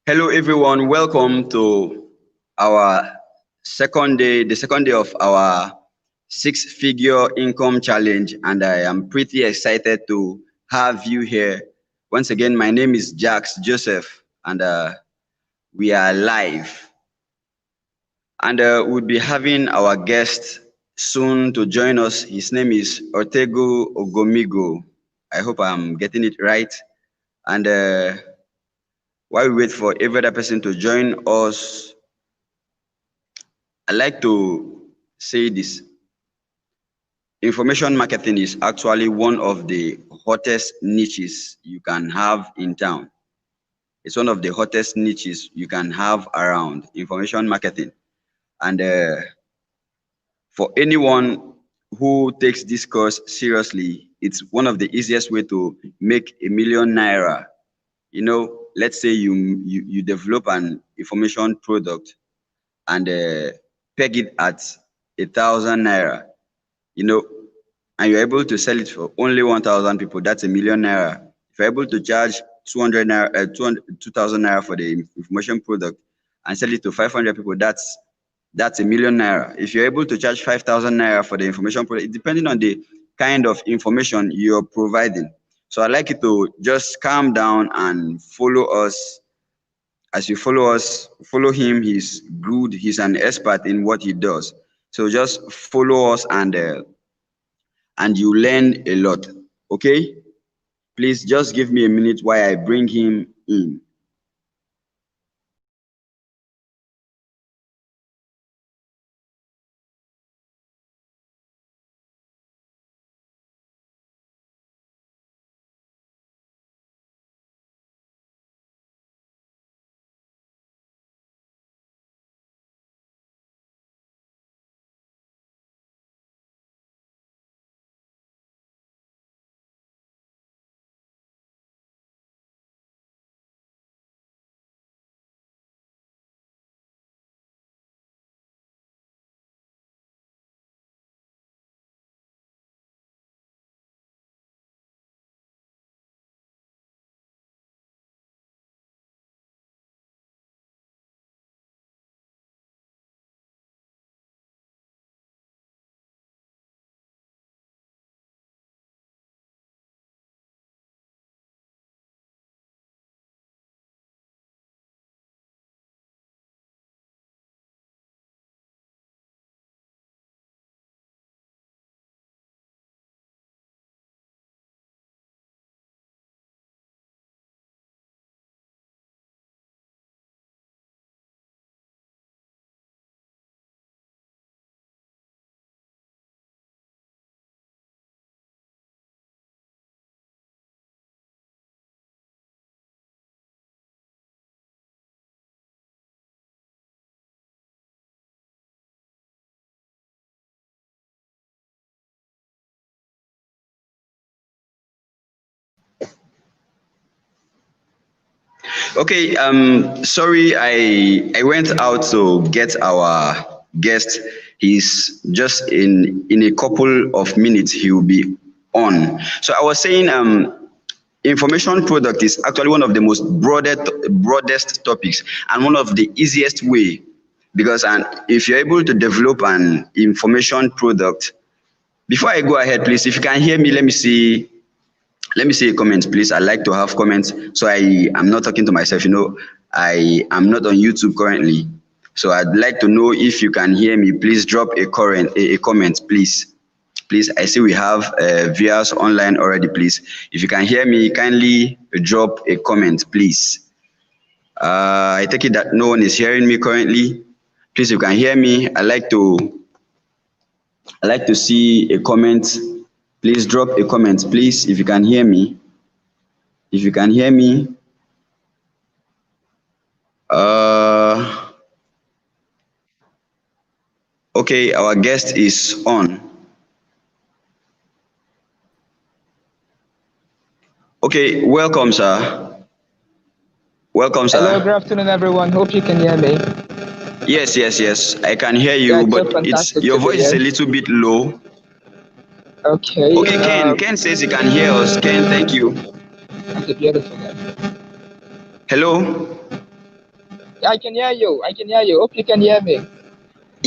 Hello, everyone. Welcome to our the second day of our six-figure income challenge, and I am pretty excited to have you here. Once again, my name is Jax Joseph, and we are live. And we'll be having our guest soon to join us. His name is Ortega Ogomigo. I hope I'm getting it right. And while we wait for every other person to join us, I like to say this. Information marketing is actually one of the hottest niches you can have in town. It's one of the hottest niches you can have around information marketing. And for anyone who takes this course seriously, it's one of the easiest way to make ₦1 million. Let's say you develop an information product and peg it at ₦1,000, you know, and you're able to sell it for only 1,000 people, that's ₦1 million. If you're able to charge 200 naira, 2,000 naira for the information product and sell it to 500 people, that's ₦1 million. If you're able to charge 5,000 naira for the information product, depending on the kind of information you're providing. So I'd like you to just calm down and follow us. As you follow us, follow him. He's good. He's an expert in what he does. So just follow us and you learn a lot. Okay? Please just give me a minute while I bring him in. Okay, sorry, I went out to get our guest. He's just in a couple of minutes he will be on. So I was saying information product is actually one of the most broadest topics and one of the easiest way, because if you're able to develop an information product, before I go ahead, please, if you can hear me, let me see a comment, please. I like to have comments, so I am not talking to myself. I am not on YouTube currently, so I'd like to know if you can hear me. Please drop a comment, please. Please, I see we have viewers online already. Please, if you can hear me, kindly drop a comment, please. I take it that no one is hearing me currently. Please, if you can hear me, I like to see a comment. Please drop a comment, please, if you can hear me. If you can hear me. Okay, our guest is on. Okay, welcome, sir. Welcome, sir. Hello, good afternoon, everyone. Hope you can hear me. Yes. I can hear Yeah, you, it's so but fantastic your to be voice is a here. little bit low. Okay, Okay, Ken says he can hear us. Ken, thank you. that's a beautiful name. Hello. I can hear you. I can hear you. Hope you can hear me.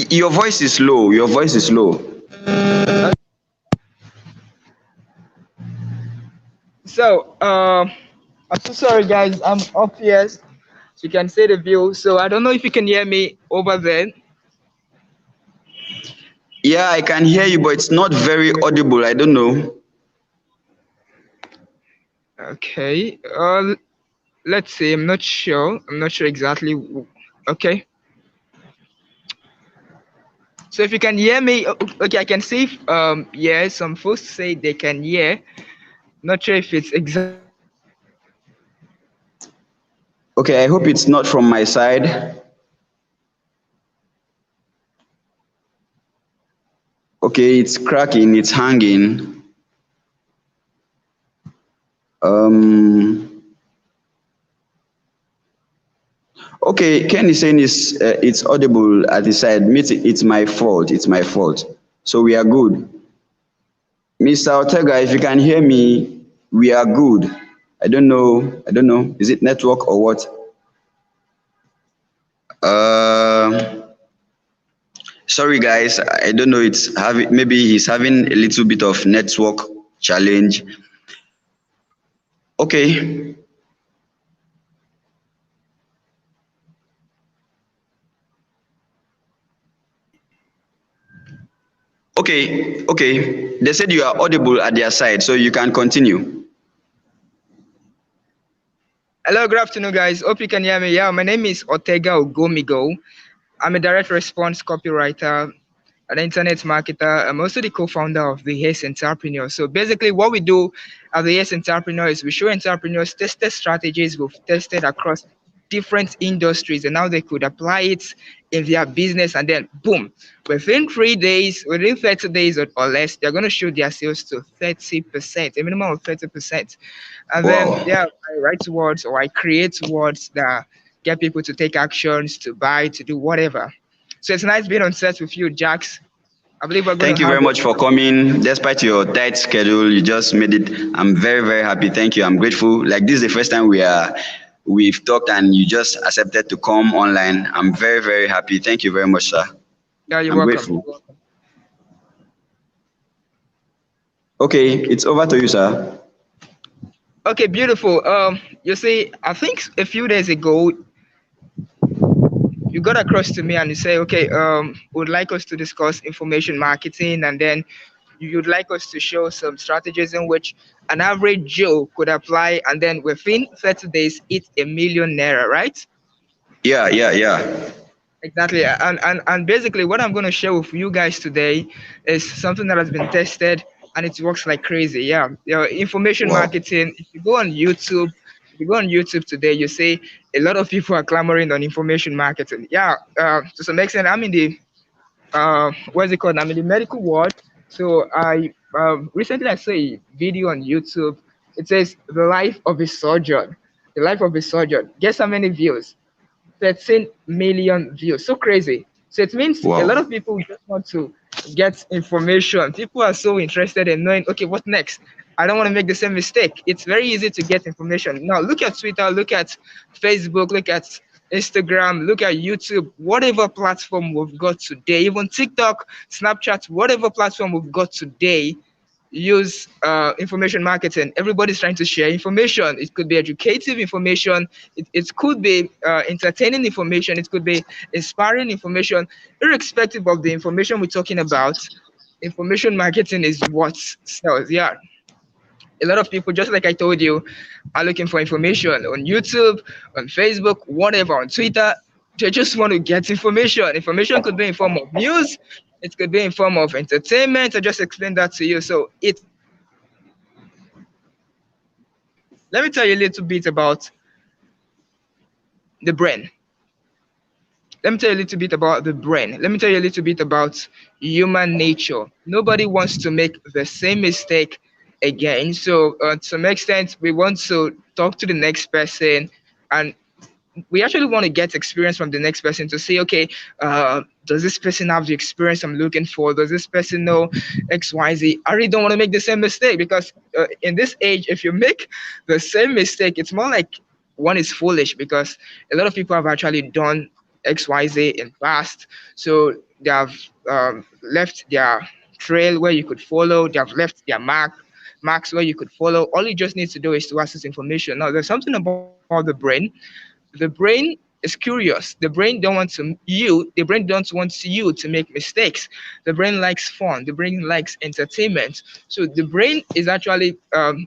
Your voice is low. Your voice is low. So, I'm so sorry, guys. I'm up here. So you can see the view. So I don't know if you can hear me over there. Yeah, I can hear you, but it's not very audible. I don't know. Okay. Let's see. I'm not sure. I'm not sure exactly. Okay. So if you can hear me, okay, I can see. Yeah, some folks say they can hear. Not sure if it's exactly. Okay, I hope it's not from my side. Okay, it's cracking, it's hanging. Um, okay, Ken is saying it's audible at his side. Means it's my fault. It's my fault. So we are good. Mr. Ortega, if you can hear me, we are good. I don't know. I don't know. Is it network or what? Sorry guys, I don't know. It's having maybe he's having a little bit of network challenge. Okay, okay. They said you are audible at their side, so you can continue. Hello, good afternoon, guys. Hope you can hear me. Yeah, my name is Ortega Ogomigo. I'm a direct response copywriter, an internet marketer. I'm also the co-founder of the Yes Entrepreneur. So basically, what we do at the Yes Entrepreneur is we show entrepreneurs tested strategies we've tested across different industries and how they could apply it in their business, and then boom, within 3 days, within 30 days or less, they're going to show their sales to 30%, a minimum of 30%. And then Wow. yeah, I write words or I create words that get people to take actions, to buy, to do whatever. So it's nice being on set with you, Jax. I believe we're going Thank to you have very a much for coming. Despite your tight schedule, you just made it. I'm very, very happy. Thank you. I'm grateful. Like this is the first time we've talked and you just accepted to come online. I'm very, very happy. Thank you very much, sir. yeah, you're I'm welcome. grateful. Okay, it's over to you, sir. Okay, beautiful. You see, I think a few days ago you got across to me and you say, okay, would like us to discuss information marketing, and then you'd like us to show some strategies in which an average Joe could apply, and then within 30 days, hit a 1 million naira, right? Yeah. Exactly. And basically, what I'm going to share with you guys today is something that has been tested and it works like crazy. Yeah. Information Wow. marketing. If you go on YouTube today, you see a lot of people are clamoring on information marketing. Yeah. To some extent, I'm in the what's it called? I'm in the medical world. So I recently I saw a video on YouTube. It says the life of a surgeon. The life of a surgeon. Guess how many views? 13 million views. So crazy. So it means a lot Wow. of people just want to get information. People are so interested in knowing, okay, what next? I don't want to make the same mistake. It's very easy to get information. Now, look at Twitter, look at Facebook, look at Instagram, look at YouTube, whatever platform we've got today, even TikTok, Snapchat, whatever platform we've got today, use information marketing. Everybody's trying to share information. It could be educative information, it could be entertaining information, it could be inspiring information. Irrespective of the information we're talking about, information marketing is what sells. Yeah, a lot of people, just like I told you, are looking for information on YouTube, on Facebook, whatever, on Twitter. They just want to get information. Information could be in form of news, it could be in form of entertainment. I just explained that to you. So it's let me tell you a little bit about the brain. Let me tell you a little bit about the brain. Let me tell you a little bit about human nature. Nobody wants to make the same mistake again. So, to some extent, we want to talk to the next person, and we actually want to get experience from the next person to say, okay, does this person have the experience I'm looking for? Does this person know X, Y, Z? I really don't want to make the same mistake because in this age, if you make the same mistake, it's more like one is foolish because a lot of people have actually done XYZ in past. So they have left their trail where you could follow. They have left their marks where you could follow. All you just need to do is to access information. Now, there's something about the brain. The brain is curious. The brain don't want to you. The brain don't want you to make mistakes. The brain likes fun. The brain likes entertainment. So the brain is actually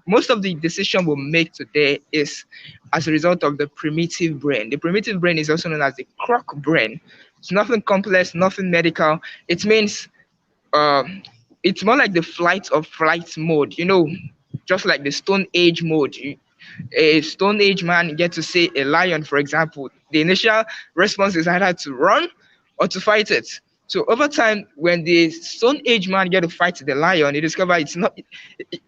most of the decision we'll make today is as a result of the primitive brain. The primitive brain is also known as the croc brain. It's nothing complex, nothing medical. It means um, it's more like the flight or flight mode. Just like the Stone Age mode. A Stone Age man get to see a lion, for example. The initial response is either to run or to fight it. So over time, when the Stone Age man get to fight the lion, he discovered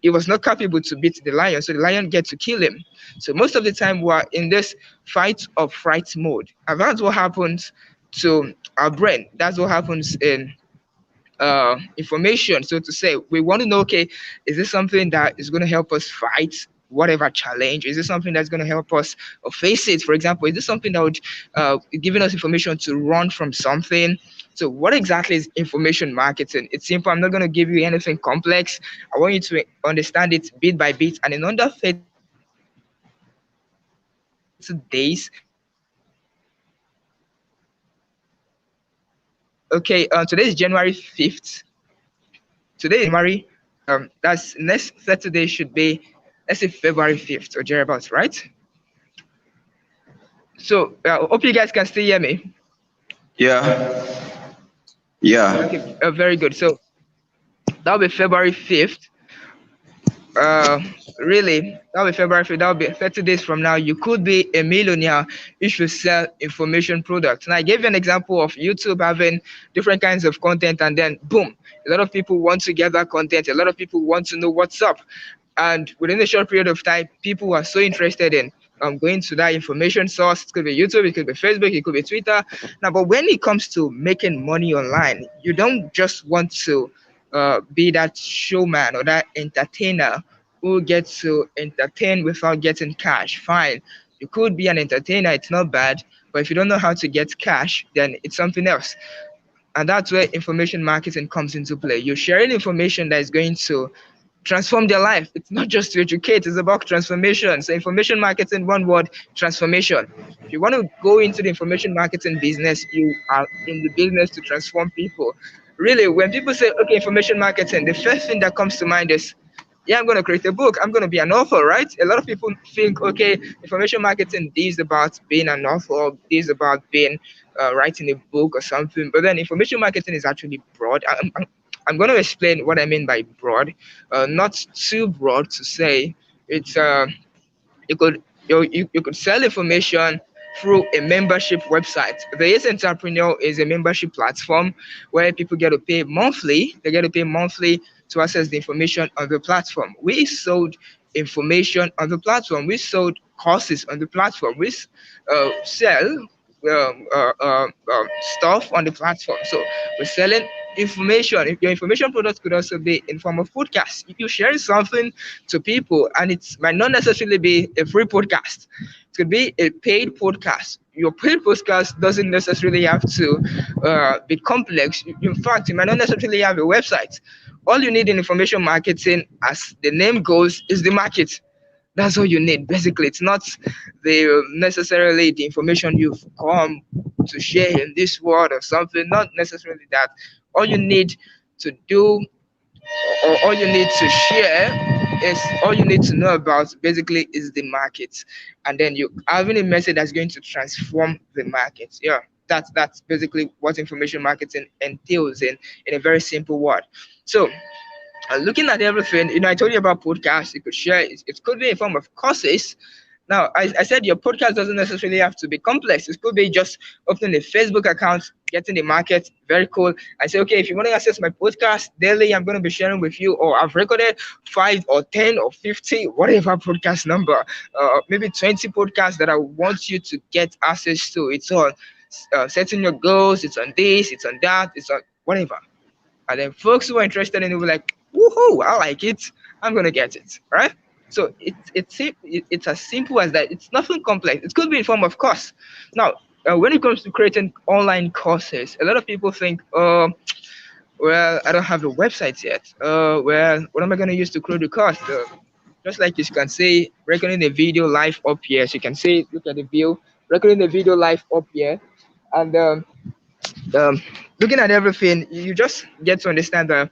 it was not capable to beat the lion, so the lion get to kill him. So most of the time, we're in this fight or fright mode, and that's what happens to our brain. That's what happens in information, so to say. We want to know, okay, is this something that is going to help us fight whatever challenge? Is this something that's going to help us face it? For example, is this something that would giving us information to run from something? So what exactly is information marketing? It's simple. I'm not going to give you anything complex. I want you to understand it bit by bit, and in under 30 days we'll be able to explain it to you step by step. Okay, today is January 5th. Today is January. That's next Saturday should be, let's say, February 5th or thereabouts, right? So hope you guys can still hear me. Yeah, yeah. Okay, very good. So that'll be February 5th. uh Really, that'll be February 5th. That'll be 30 days from now. You could be a millionaire if you sell information products. And I gave you an example of YouTube having different kinds of content, and then boom, a lot of people want to get that content. A lot of people want to know what's up. And within a short period of time, people are so interested in going to that information source. It could be YouTube, it could be Facebook, it could be Twitter. Now, but when it comes to making money online, you don't just want to be that showman or that entertainer who gets to entertain without getting cash. Fine, you could be an entertainer, it's not bad, but if you don't know how to get cash, then it's something else. And that's where information marketing comes into play. You're sharing information that is going to transform their life. It's not just to educate, it's about transformation. So information marketing, one word, transformation. If you want to go into the information marketing business, you are in the business to transform people. Really, when people say, okay, information marketing, the first thing that comes to mind is, yeah, I'm going to create a book. I'm going to be an author, right? A lot of people think, okay, information marketing is about being an author, is about being writing a book or something. But then information marketing is actually broad. I'm going to explain what I mean by broad. Not too broad to say. It's you could you could sell information through a membership website. The Yes Entrepreneur is a membership platform where people get to pay monthly. They get to pay monthly to access the information on the platform. We sold information on the platform. We sold courses on the platform. We sell stuff on the platform. So we're selling information. If your information product could also be in form of podcast. If you're sharing something to people, and it might not necessarily be a free podcast, it could be a paid podcast. Your paid podcast doesn't necessarily have to be complex. In fact, you might not necessarily have a website. All you need in information marketing, as the name goes, is the market. That's all you need. Basically, it's not the necessarily the information you've come to share in this world or something. Not necessarily that. All you need to do, or all you need to share, is all you need to know about basically is the market, and then you having a message that's going to transform the market. Yeah, that's basically what information marketing entails in a very simple word. So looking at everything, I told you about podcasts. You could share it could be in form of courses. Now, I said your podcast doesn't necessarily have to be complex. It could be just opening a Facebook account, getting the market, very cool. I say, okay, if you want to access my podcast daily, I'm going to be sharing with you, or I've recorded 5 or 10 or 50, whatever podcast number, maybe 20 podcasts that I want you to get access to. It's on setting your goals, it's on this, it's on that, it's on whatever. And then folks who are interested in it will be like, woohoo, I like it. I'm going to get it, right? So it's as simple as that. It's nothing complex. It could be in form of course. Now, when it comes to creating online courses, a lot of people think, well, I don't have a website yet. Well, what am I going to use to create the course? Just like you can say, recording the video live up here. So you can say, look at the view, recording the video live up here, and um, looking at everything, you just get to understand that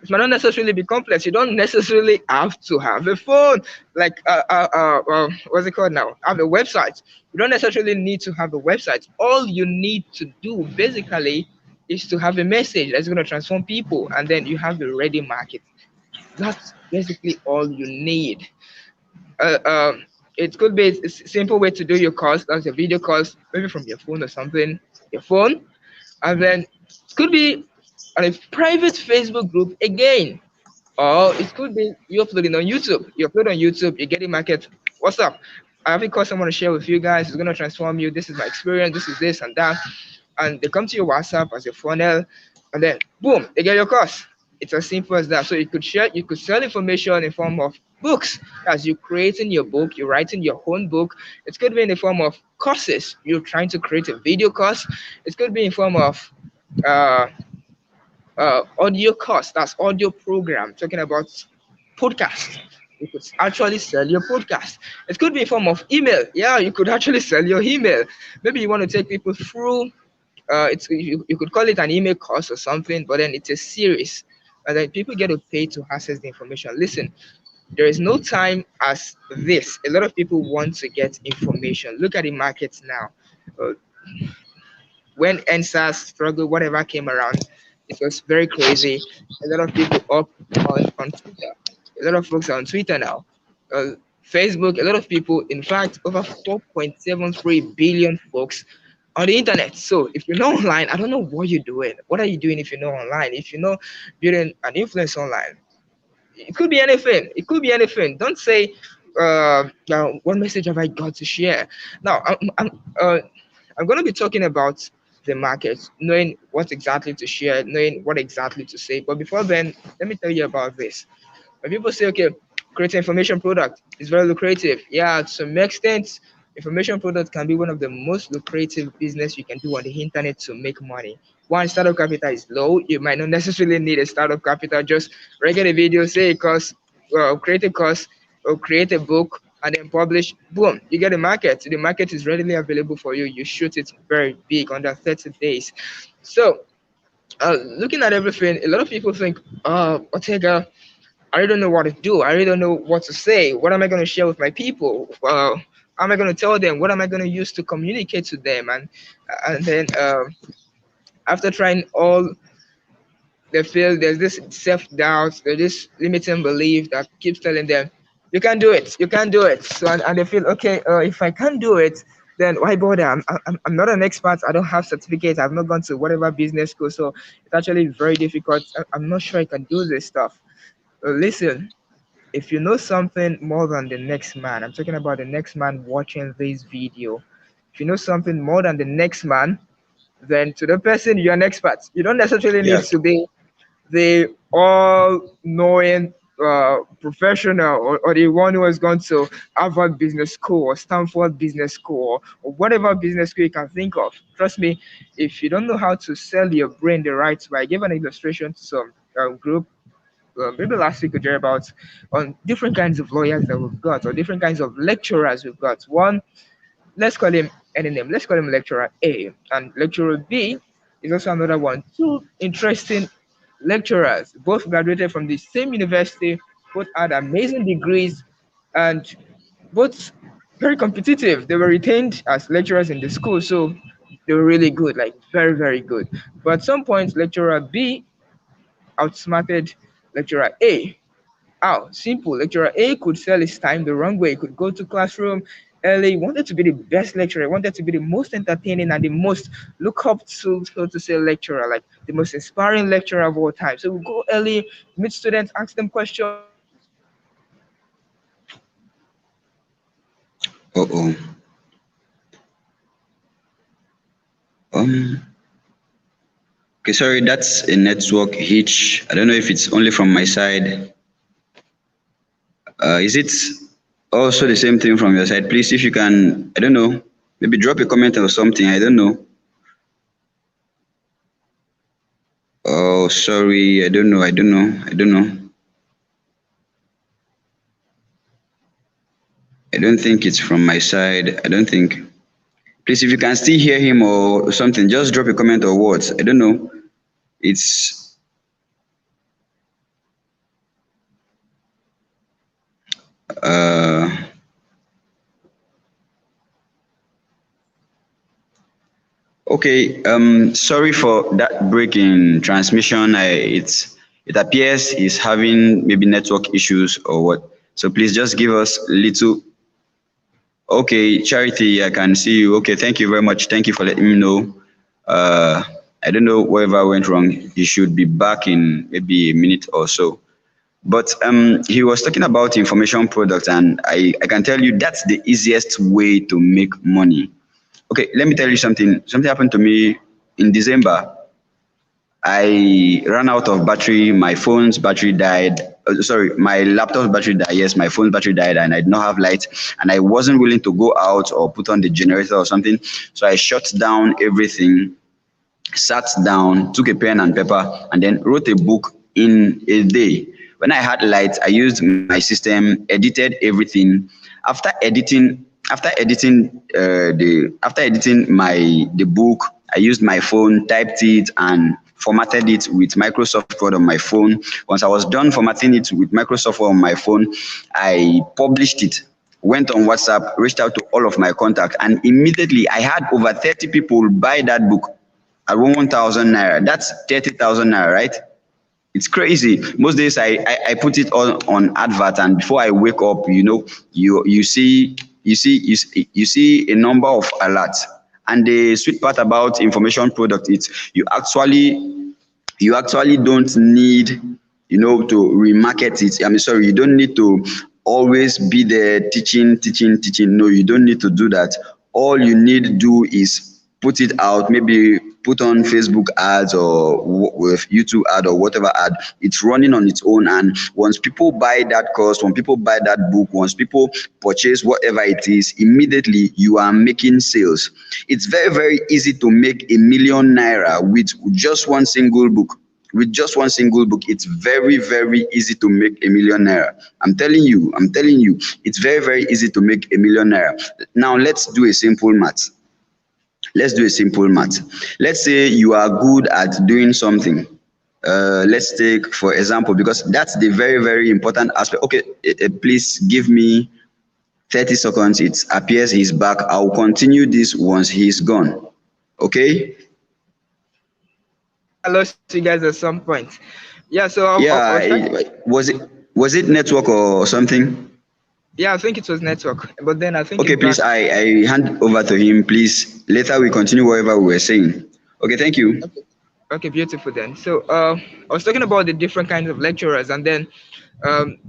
it might not necessarily be complex. You don't necessarily have to have a phone, like what's it called now? Have a website. You don't necessarily need to have a website. All you need to do basically is to have a message that's going to transform people, and then you have a ready market. That's basically all you need. Uh, um, it could be a simple way to do your calls, that's your video calls, maybe from your phone or something, your phone, and then it could be on a private Facebook group again, or it could be you uploading on YouTube. You upload on YouTube, you get a market. What's up? I have a course I want to share with you guys. It's gonna transform you. This is my experience. This is this and that. And they come to your WhatsApp as your funnel, and then boom, they get your course. It's as simple as that. So you could share, you could sell information in form of books. As you creating your book, you're writing your own book. It could be in the form of courses. You're trying to create a video course. It could be in form of uh, audio course, that's audio program, talking about podcast. You could actually sell your podcast. It could be in form of email. Yeah, you could actually sell your email. Maybe you want to take people through. You could call it an email course or something, but then it's a series, and then people get to pay to access the information. Listen, there is no time as this. A lot of people want to get information. Look at the markets now. Uh, when NSAS struggle, whatever came around, it was very crazy. A lot of people up on Twitter. A lot of folks are on Twitter now. Uh, Facebook, a lot of people, in fact, over 4.73 billion folks on the internet. So if you're not online, I don't know what you're doing. What are you doing if you're not online? If you're not building an influence online, it could be anything. It could be anything. Don't say, now, what message have I got to share? Now, I'm going to be talking about the market, knowing what exactly to share, knowing what exactly to say. But before then, let me tell you about this. When people say, okay, create an information product is very lucrative. Yeah, to some extent, information product can be one of the most lucrative business you can do on the internet to make money. One, startup capital is low. You might not necessarily need a startup capital. Just regular video, say it costs, create a course, or create a book, and then publish. Boom, you get a market. The market is readily available for you. You shoot it very big under 30 days. So, looking at everything, a lot of people think, Ortega, I really don't know what to do. I really don't know what to say. What am I going to share with my people? How am I going to tell them? What am I going to use to communicate to them? And then after trying all, they feel there's this self-doubt, there's this limiting belief that keeps telling them, you can't do it, you can't do it. So and they feel, okay, if I can't do it, then why bother? I'm not an expert. I don't have certificates. I've not gone to whatever business school, so it's actually very difficult. I'm not sure I can do this stuff. Listen, if you know something more than the next man, I'm talking about the next man watching this video. If you know something more than the next man, then to the person you're an expert. You don't necessarily need Yes. to be the all-knowing professional, or the one who has gone to Harvard Business School or Stanford Business School, or whatever business school you can think of. Trust me, if you don't know how to sell your brain the right way, I gave an illustration to some group maybe last week we heard about on different kinds of lawyers that we've got, or different kinds of lecturers we've got. One, let's call him any name. Let's call him lecturer A, and lecturer B is also another one. Two interesting lecturers, both graduated from the same university, both had amazing degrees, and both very competitive. They were retained as lecturers in the school, so they were really good, like very, very good. But at some point, lecturer B outsmarted lecturer A. How? Simple. Lecturer A could sell his time the wrong way. He could go to classroom early. He wanted to be the best lecturer. He wanted to be the most entertaining and the most look up to, so to say, lecturer, like the most inspiring lecturer of all time. So we go early, meet students, ask them questions, Uh-oh. Um, okay, sorry, that's a network hitch. I don't know if it's only from my side. Is it also the same thing from your side? Please, if you can, I don't know, maybe drop a comment or something. I don't know. Oh, sorry. I don't know. I don't know. I don't know. I don't think it's from my side. I don't think. Please, if you can still hear him or something, just drop a comment or words. I don't know. It's uh okay. Sorry for that break in transmission. It appears he's having maybe network issues or what. So please just give us little. Okay, Charity, I can see you. Okay, thank you very much. Thank you for letting me know. Uh, I don't know wherever went wrong. He should be back in maybe a minute or so. But he was talking about information products, and I can tell you that's the easiest way to make money. Okay, let me tell you something. Something happened to me in December. I ran out of battery. My phone's battery died. Sorry, my laptop's battery died. Yes, my phone's battery died, and I did not have light. And I wasn't willing to go out or put on the generator or something. So I shut down everything, sat down, took a pen and paper, and then wrote a book in a day. When I had light, I used my system, edited everything. After editing, after editing the book, I used my phone, typed it, and formatted it with Microsoft Word on my phone. Once I was done formatting it with Microsoft Word on my phone, I published it, went on WhatsApp, reached out to all of my contacts, and immediately I had over 30 people buy that book at 1,000 naira. That's 30,000 naira, right? It's crazy. Most days I put it on advert, and before I wake up, you see a number of alerts. And the sweet part about information product is you actually don't need to remarket it. I mean, sorry, you don't need to always be there teaching. No, you don't need to do that. All you need to do is put it out, maybe put on Facebook ads or with YouTube ad or whatever ad. It's running on its own, and once people buy that course, when people buy that book, once people purchase whatever it is, immediately you are making sales. It's very, very easy to make a 1,000,000 naira with just one single book. With just one single book, it's very, very easy to make a 1,000,000 naira. I'm telling you, it's very, very easy to make a 1,000,000 naira. Now let's do a simple math. Let's say you are good at doing something. Let's take for example, because that's the very, very important aspect. Okay, please give me 30 seconds. It appears he's back. I'll continue this once he's gone. Okay. I lost you guys at some point. Yeah, so I Yeah, was trying. was it network or something? Yeah, I think it was network, but then I think Okay, it's please, back. I hand over to him. Please, later we continue whatever we were saying. Okay, thank you. Okay, okay, beautiful then. So I was talking about the different kinds of lecturers, and then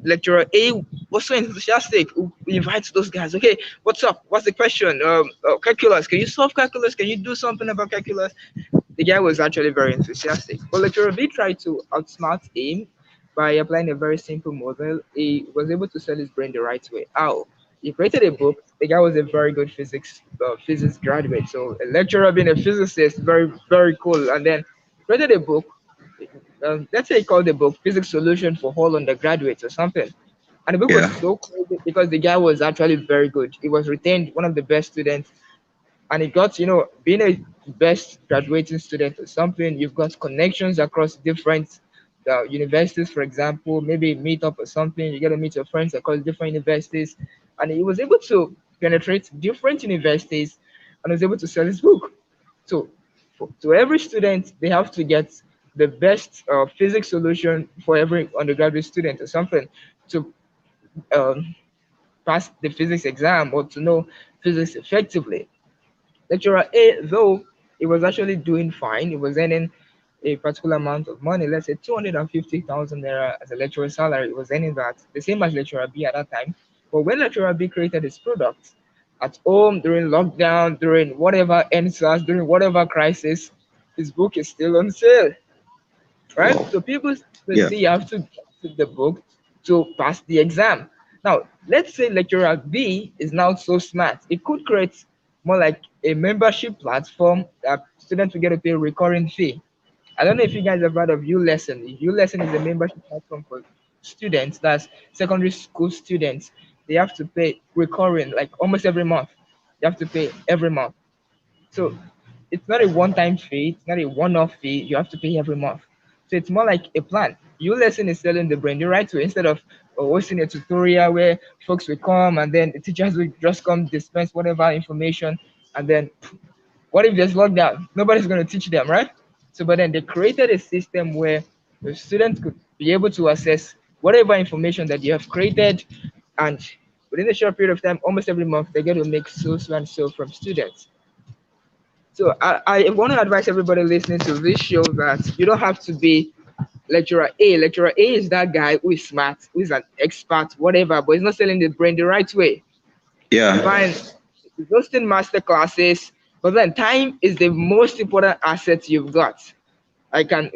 lecturer A was so enthusiastic. We invite those guys. Okay, what's up? What's the question? Calculus. Can you solve calculus? Can you do something about calculus? The guy was actually very enthusiastic. But lecturer B tried to outsmart him by applying a very simple model. He was able to sell his brain the right way. How? He created a book. The guy was a very good physics graduate. So a lecturer being a physicist, very, very cool. And then created a book. Let's say he called the book Physics Solution for All Undergraduates or something. And the book was Yeah, so crazy because the guy was actually very good. He was retained one of the best students, and it got, being a best graduating student or something, you've got connections across different universities. For example, maybe meet up or something, you get to meet your friends across different universities, and he was able to penetrate different universities and was able to sell his book. So to every student, they have to get the best physics solution for every undergraduate student or something to um, pass the physics exam or to know physics effectively. Lecturer A, though he was actually doing fine, he was earning a particular amount of money, let's say 250,000 naira as a lecturer salary. He was earning that, the same as lecturer B at that time. But when lecturer B created his product at home during lockdown, during whatever NSAS, during whatever crisis, his book is still on sale, right? wow. So people Yeah, say you have to get the book to pass the exam. Now, let's say lecturer B is now so smart. It could create more like a membership platform that students will get to pay a recurring fee. I don't know if you guys have heard of U-Lesson. U-Lesson is a membership platform for students, that's secondary school students. They have to pay recurring, like almost every month. They have to pay every month. So it's not a one-time fee, it's not a one-off fee. You have to pay every month. So it's more like a plan. U-Lesson is selling the brand the right way instead of hosting a tutorial where folks will come and then the teachers will just come dispense whatever information and then what if there's lockdown? Nobody's going to teach them, right? So, but then they created a system where the students could be able to access whatever information that you have created, and within a short period of time, almost every month, they get to make so and so from students. So, I want to advise everybody listening to this show that you don't have to be lecturer A. Lecturer A is that guy who is smart, who is an expert, whatever, but he's not selling the brain the right way. Yeah. Fine, hosting master classes, but then time is the most important asset you've got. I can,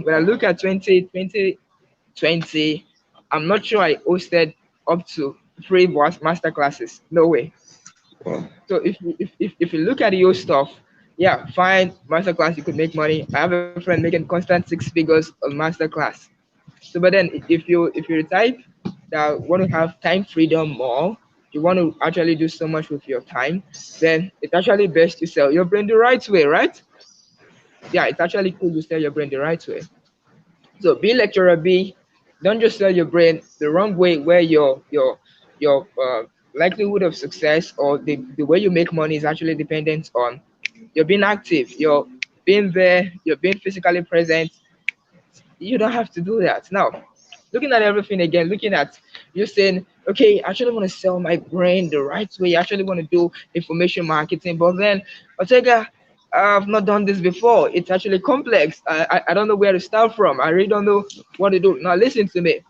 when I look at 2020, I'm not sure I hosted up to three master classes. No way. Wow. So if you look at your stuff, yeah, fine, master class, you could make money. I have a friend making constant six figures on master class. So, but then if you're the type that want to have time freedom more, you want to actually do so much with your time, then it's actually best to sell your brain the right way, right? Yeah, it's actually cool to sell your brain the right way. So be lecturer B, don't just sell your brain the wrong way where your likelihood of success or the way you make money is actually dependent on you're being active, you're being there, you're being physically present. You don't have to do that. Now, looking at everything again, looking at you saying, okay, I actually want to sell my brain the right way. I actually want to do information marketing, but then Ortega, I've not done this before. It's actually complex. I don't know where to start from. I really don't know what to do. Now, listen to me.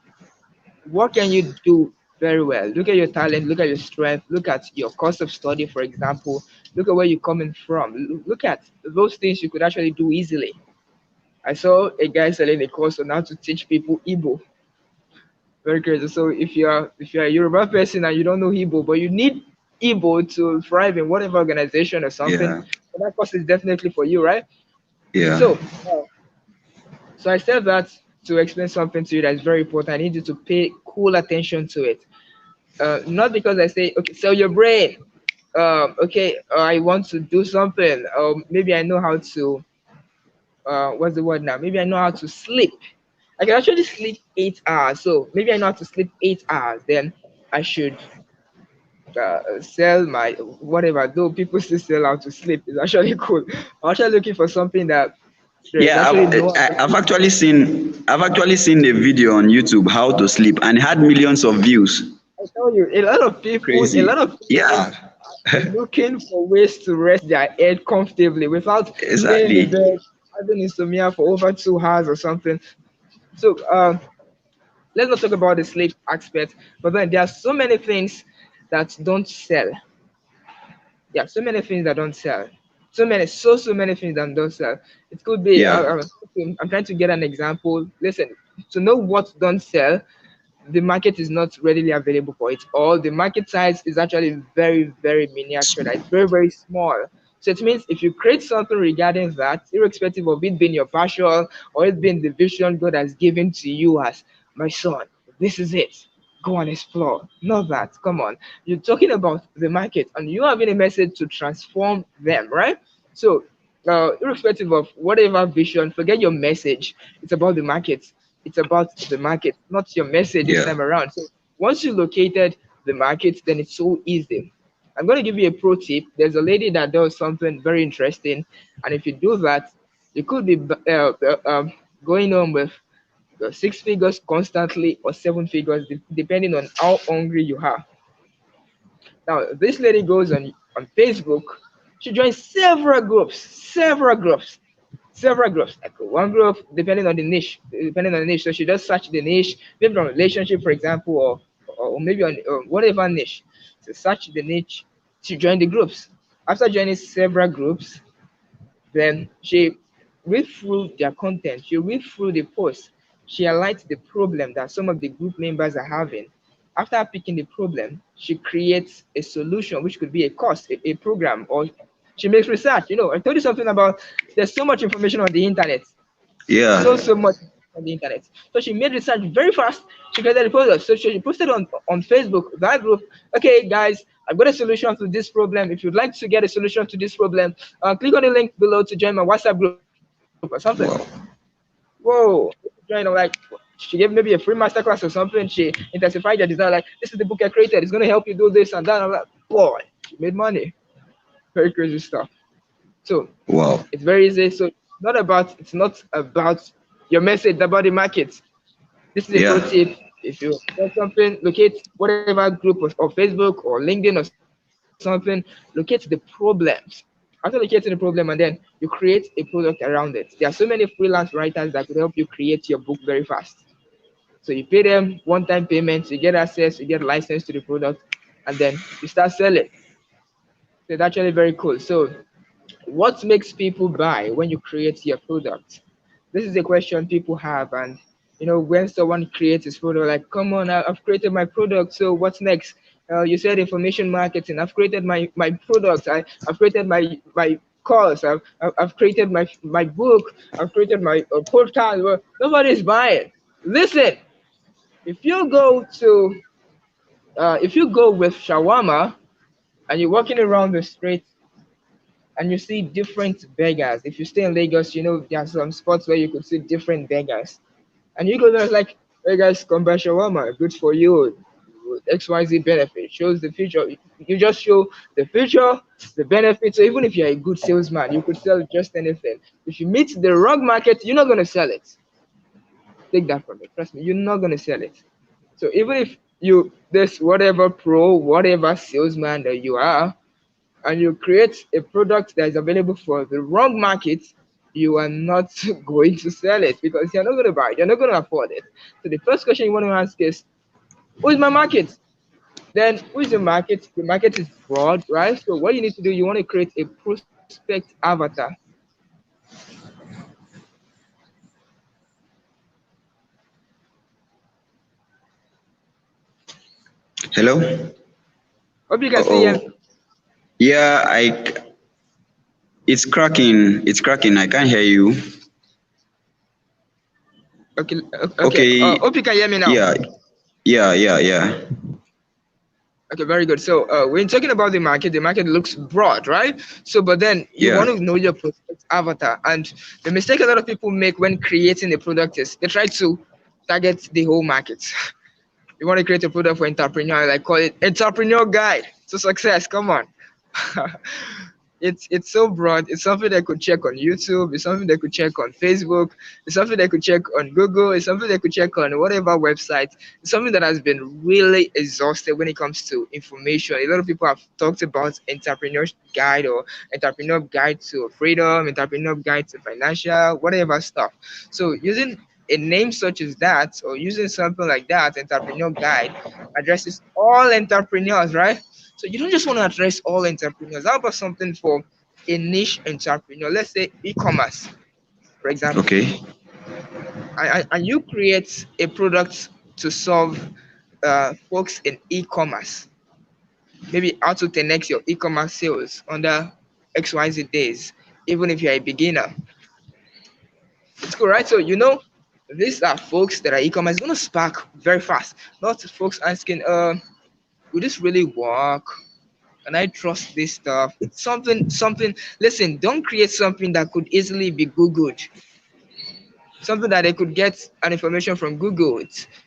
What can you do very well? Look at your talent, look at your strength, look at your course of study, for example. Look at where you're coming from. Look at those things you could actually do easily. I saw a guy selling a course on how to teach people Igbo. Very crazy. So if you're a Yoruba person and you don't know Igbo, but you need Igbo to thrive in whatever organization or something, Yeah. well, that course is definitely for you, right? Yeah. So so I said that to explain something to you that is very important. I need you to pay cool attention to it. Not because I say, okay, sell your brain. Okay, I want to do something. Maybe I know how to what's the word now? Maybe I know how to sleep. I can actually sleep 8 hours. So maybe I know how to sleep 8 hours. Then I should sell my whatever. Though people still sell how to sleep, it's actually cool. I'm actually looking for something that there is Yeah, actually no one to I've sleep. actually seen a video on YouTube how to sleep and it had millions of views. I tell you, a lot Crazy. of people Yeah. are looking for ways to rest their head comfortably without laying in the Exactly. bed, having insomnia for over 2 hours or something. So let's not talk about the sleep aspect, but then there are so many things that don't sell. Yeah, so many things that don't sell. So many things that don't sell. It could be. Yeah. I'm trying to get an example. Listen, to know what don't sell, the market is not readily available for it. All the market size is actually very miniature. It's very small. So it means if you create something regarding that, irrespective of it being your passion or it being the vision God has given to you as my son, this is it. Go and explore. Not that. Come on. You're talking about the market and you having a message to transform them, right? So irrespective of whatever vision, forget your message. It's about the market. It's about the market, not your message this Yeah. time around. So once you located the market, then it's so easy. I'm going to give you a pro tip. There's a lady that does something very interesting, and if you do that, you could be going on with six figures constantly or seven figures, depending on how hungry you are. Now, this lady goes on Facebook. She joins several groups. Like one group, depending on the niche. So she just search the niche, maybe on relationship, for example, or maybe on whatever niche. So search the niche. She joined the groups. After joining several groups, then she read through their content. She read through the posts. She highlights the problem that some of the group members are having. After picking the problem, she creates a solution, which could be a course, a program, or she makes research. I told you something about there's so much information on the internet, Yeah. so much on the internet. So she made research very fast. She created a product. So she posted on Facebook, that group. Okay, guys, I've got a solution to this problem. If you'd like to get a solution to this problem, click on the link below to join my WhatsApp group or something. Wow. Whoa, join. I'm like, she gave maybe a free masterclass or something. She intensified your design. Like, this is the book I created. It's gonna help you do this and that. I'm like, boy, she made money. Very crazy stuff. So Wow. it's very easy. So it's not about your message about the market. This is a pro Yeah. tip. If you want something, locate whatever group of Facebook or LinkedIn or something, locate the problems. After locating the problem, and then you create a product around it. There are so many freelance writers that could help you create your book very fast. So you pay them one-time payments, you get access, you get license to the product, and then you start selling. So it's actually very cool. So what makes people buy when you create your product? This is a question people have, and when someone creates his product, like, come on, I've created my product, so what's next? You said information marketing. I've created my product. I've created my course. I've created my book. I've created my podcast. Well, nobody's buying. Listen, if you go to if you go with shawarma and you're walking around the street and you see different beggars. If you stay in Lagos, there are some spots where you could see different beggars. And you go there, it's like, hey guys, come buy shawarma, good for you. XYZ benefit shows the future. You just show the future, the benefit. So even if you're a good salesman, you could sell just anything. If you meet the wrong market, you're not gonna sell it. Take that from me. Trust me, you're not gonna sell it. So even if you this whatever pro, whatever salesman that you are, and you create a product that is available for the wrong market, you are not going to sell it because you're not going to buy it, you're not going to afford it. So the first question you want to ask is, who is my market? Then who is the market? The market is broad, right? So what you need to do, you want to create a prospect avatar. Hello? Hope you can still hear me. Uh-oh. Yeah, it's cracking. It's cracking. I can't hear you. Okay, okay. Okay. Hope you can hear me now. Yeah. Yeah. Okay, very good. So when talking about the market looks broad, right? So, but then you Yeah. want to know your prospect avatar. And the mistake a lot of people make when creating a product is they try to target the whole market. You want to create a product for entrepreneur, like call it entrepreneur guide to success. Come on. It's so broad. It's something they could check on YouTube. It's something they could check on Facebook. It's something they could check on Google. It's something they could check on whatever website. It's something that has been really exhausted when it comes to information. A lot of people have talked about entrepreneur guide or entrepreneur guide to freedom, entrepreneur guide to financial, whatever stuff. So using a name such as that or using something like that, entrepreneur guide, addresses all entrepreneurs, right? So you don't just want to address all entrepreneurs. How about something for a niche entrepreneur? Let's say e-commerce, for example. Okay. And you create a product to solve folks in e-commerce. Maybe how to 10x your e-commerce sales under XYZ days, even if you're a beginner. It's cool, right? So these are folks that are e-commerce going to spark very fast. Not folks asking, will this really work? And I trust this stuff. Something. Listen, don't create something that could easily be Googled. Something that they could get an information from Google.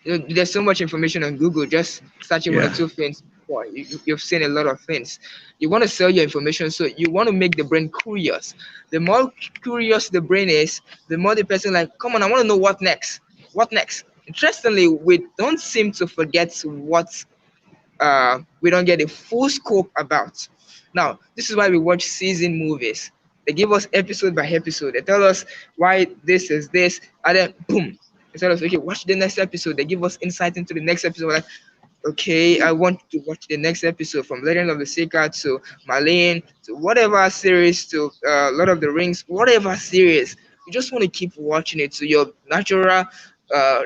There's so much information on Google. Just searching one or Yeah. two things. Boy, you've seen a lot of things. You want to sell your information, so you want to make the brain curious. The more curious the brain is, the more the person like, come on, I want to know what next. What next? Interestingly, we don't seem to forget what we don't get a full scope about. Now, this is why we watch season movies. They give us episode by episode. They tell us why this is this, and then boom, they tell us, okay, watch the next episode. They give us insight into the next episode. We're like, okay, I want to watch the next episode from Legend of the Seeker to Marlene to whatever series to Lord of the Rings, whatever series. You just want to keep watching it. So your natural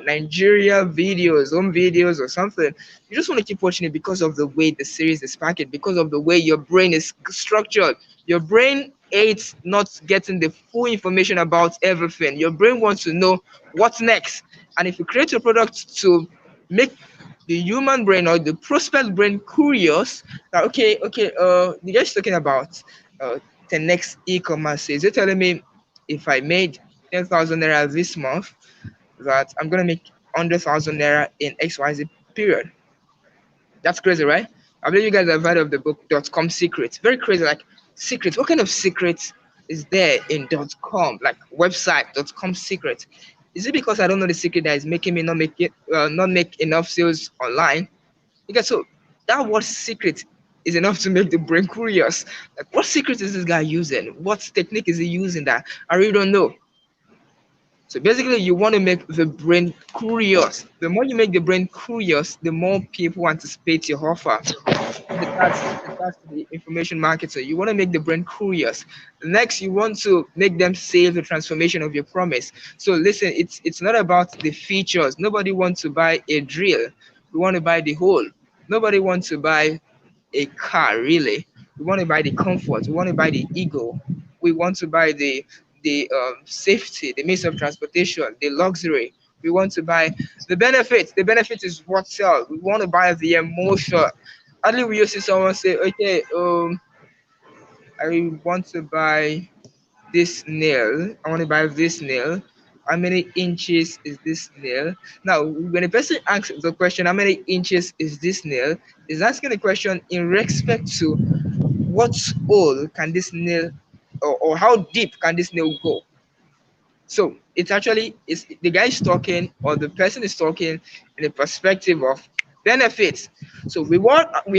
Nigeria videos, home videos, or something, you just want to keep watching it because of the way the series is packaged, because of the way your brain is structured. Your brain hates not getting the full information about everything. Your brain wants to know what's next. And if you create a product to make the human brain or the prospect brain curious, that the guy's talking about the next e-commerce. Is it telling me if I made 10,000 naira this month, that I'm gonna make 100,000 naira in XYZ period? That's crazy, right? I believe you guys have heard of the book .com Secrets. Very crazy, like secrets. What kind of secrets is there in .com, like website .com secret? Is it because I don't know the secret that is making me not make enough sales online? Because so that word secret is enough to make the brain curious. Like, what secret is this guy using? What technique is he using that I really don't know? So basically, you want to make the brain curious. The more you make the brain curious, the more people anticipate your offer. That's the information marketer. You want to make the brain curious. Next, you want to make them save the transformation of your promise. So listen, it's not about the features. Nobody wants to buy a drill. We want to buy the whole. Nobody wants to buy a car, really. We want to buy the comfort. We want to buy the ego. We want to buy the safety, the means of transportation, the luxury. We want to buy the benefits. The benefit is what sells. We want to buy the emotion. Earlier, we used to see someone say, okay, I want to buy this nail. I want to buy this nail. How many inches is this nail? Now, when a person asks the question, how many inches is this nail, is asking the question in respect to what hole can this nail, or how deep can this nail go? So it's actually, it's the guy is talking, or the person is talking in the perspective of benefits. So we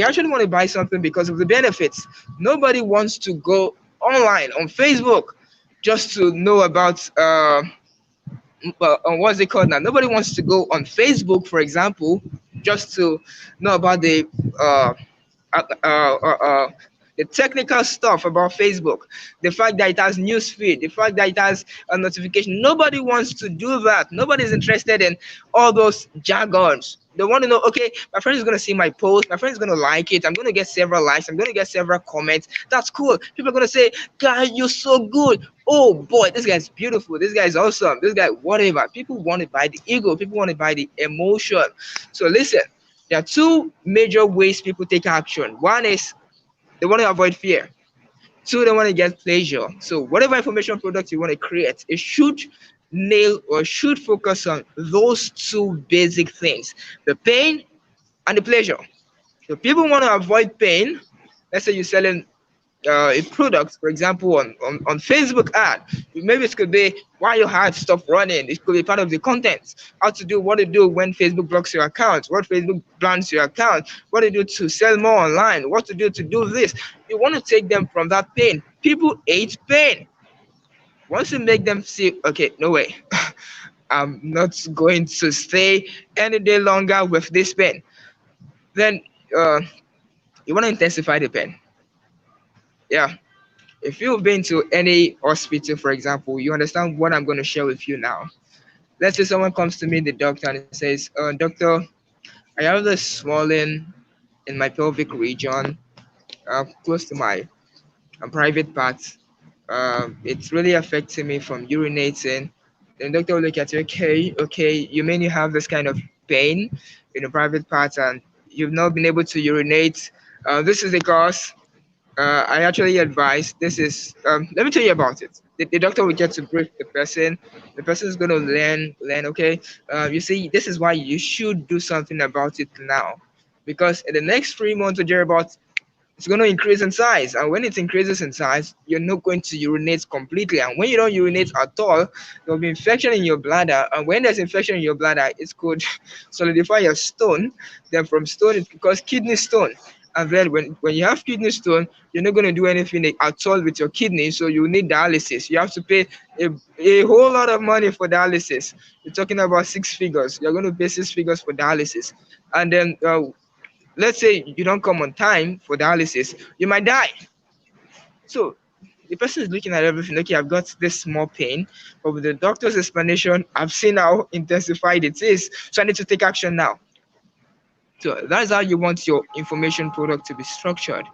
actually want to buy something because of the benefits. Nobody wants to go online on Facebook just to know about what's it called now? Nobody wants to go on Facebook, for example, just to know about uh, uh, uh, uh, uh, the technical stuff about Facebook, the fact that it has newsfeed, the fact that it has a notification. Nobody wants to do that. Nobody's interested in all those jargons. They want to know, okay, my friend is going to see my post, my friend is going to like it, I'm going to get several likes, I'm going to get several comments. That's cool. People are going to say, guy, you're so good. Oh boy, this guy's beautiful, this guy's awesome, this guy, whatever. People want to buy the ego, people want to buy the emotion. So listen, there are two major ways people take action. One is they want to avoid fear. Two, they want to get pleasure. So whatever information product you want to create, it should nail or should focus on those two basic things: the pain and the pleasure. So people want to avoid pain. Let's say you're selling a product, for example, on Facebook ad. Maybe it could be why your ad stop running. It could be part of the content. How to do, what to do when Facebook blocks your account, what Facebook bans your account, what to do to sell more online, what to do this. You want to take them from that pain. People hate pain. Once you make them see, okay, no way, I'm not going to stay any day longer with this pain, then you want to intensify the pain. Yeah. If you've been to any hospital, for example, you understand what I'm going to share with you now. Let's say someone comes to me, the doctor, and says, Doctor, I have this swelling in my pelvic region, close to my private parts. It's really affecting me from urinating. The doctor will look at you, okay, you mainly have this kind of pain in the private parts, and you've not been able to urinate. This is the cause. I actually advise this is let me tell you about it. The doctor will get to brief the person. The person is going to learn. Okay, you see, this is why you should do something about it now, because in the next 3 months or thereabout, it's going to increase in size, and when it increases in size, you're not going to urinate completely, and when you don't urinate at all, there'll be infection in your bladder, and when there's infection in your bladder, it could solidify your stone. Then from stone it could cause kidney stone, and then when you have kidney stone, you're not going to do anything at all with your kidney, so you need dialysis. You have to pay a whole lot of money for dialysis. You're talking about 6 figures. You're going to pay 6 figures for dialysis, and then let's say you don't come on time for dialysis, you might die. So the person is looking at everything. Okay, I've got this small pain, but with the doctor's explanation, I've seen how intensified it is, so I need to take action now. So that's how you want your information product to be structured.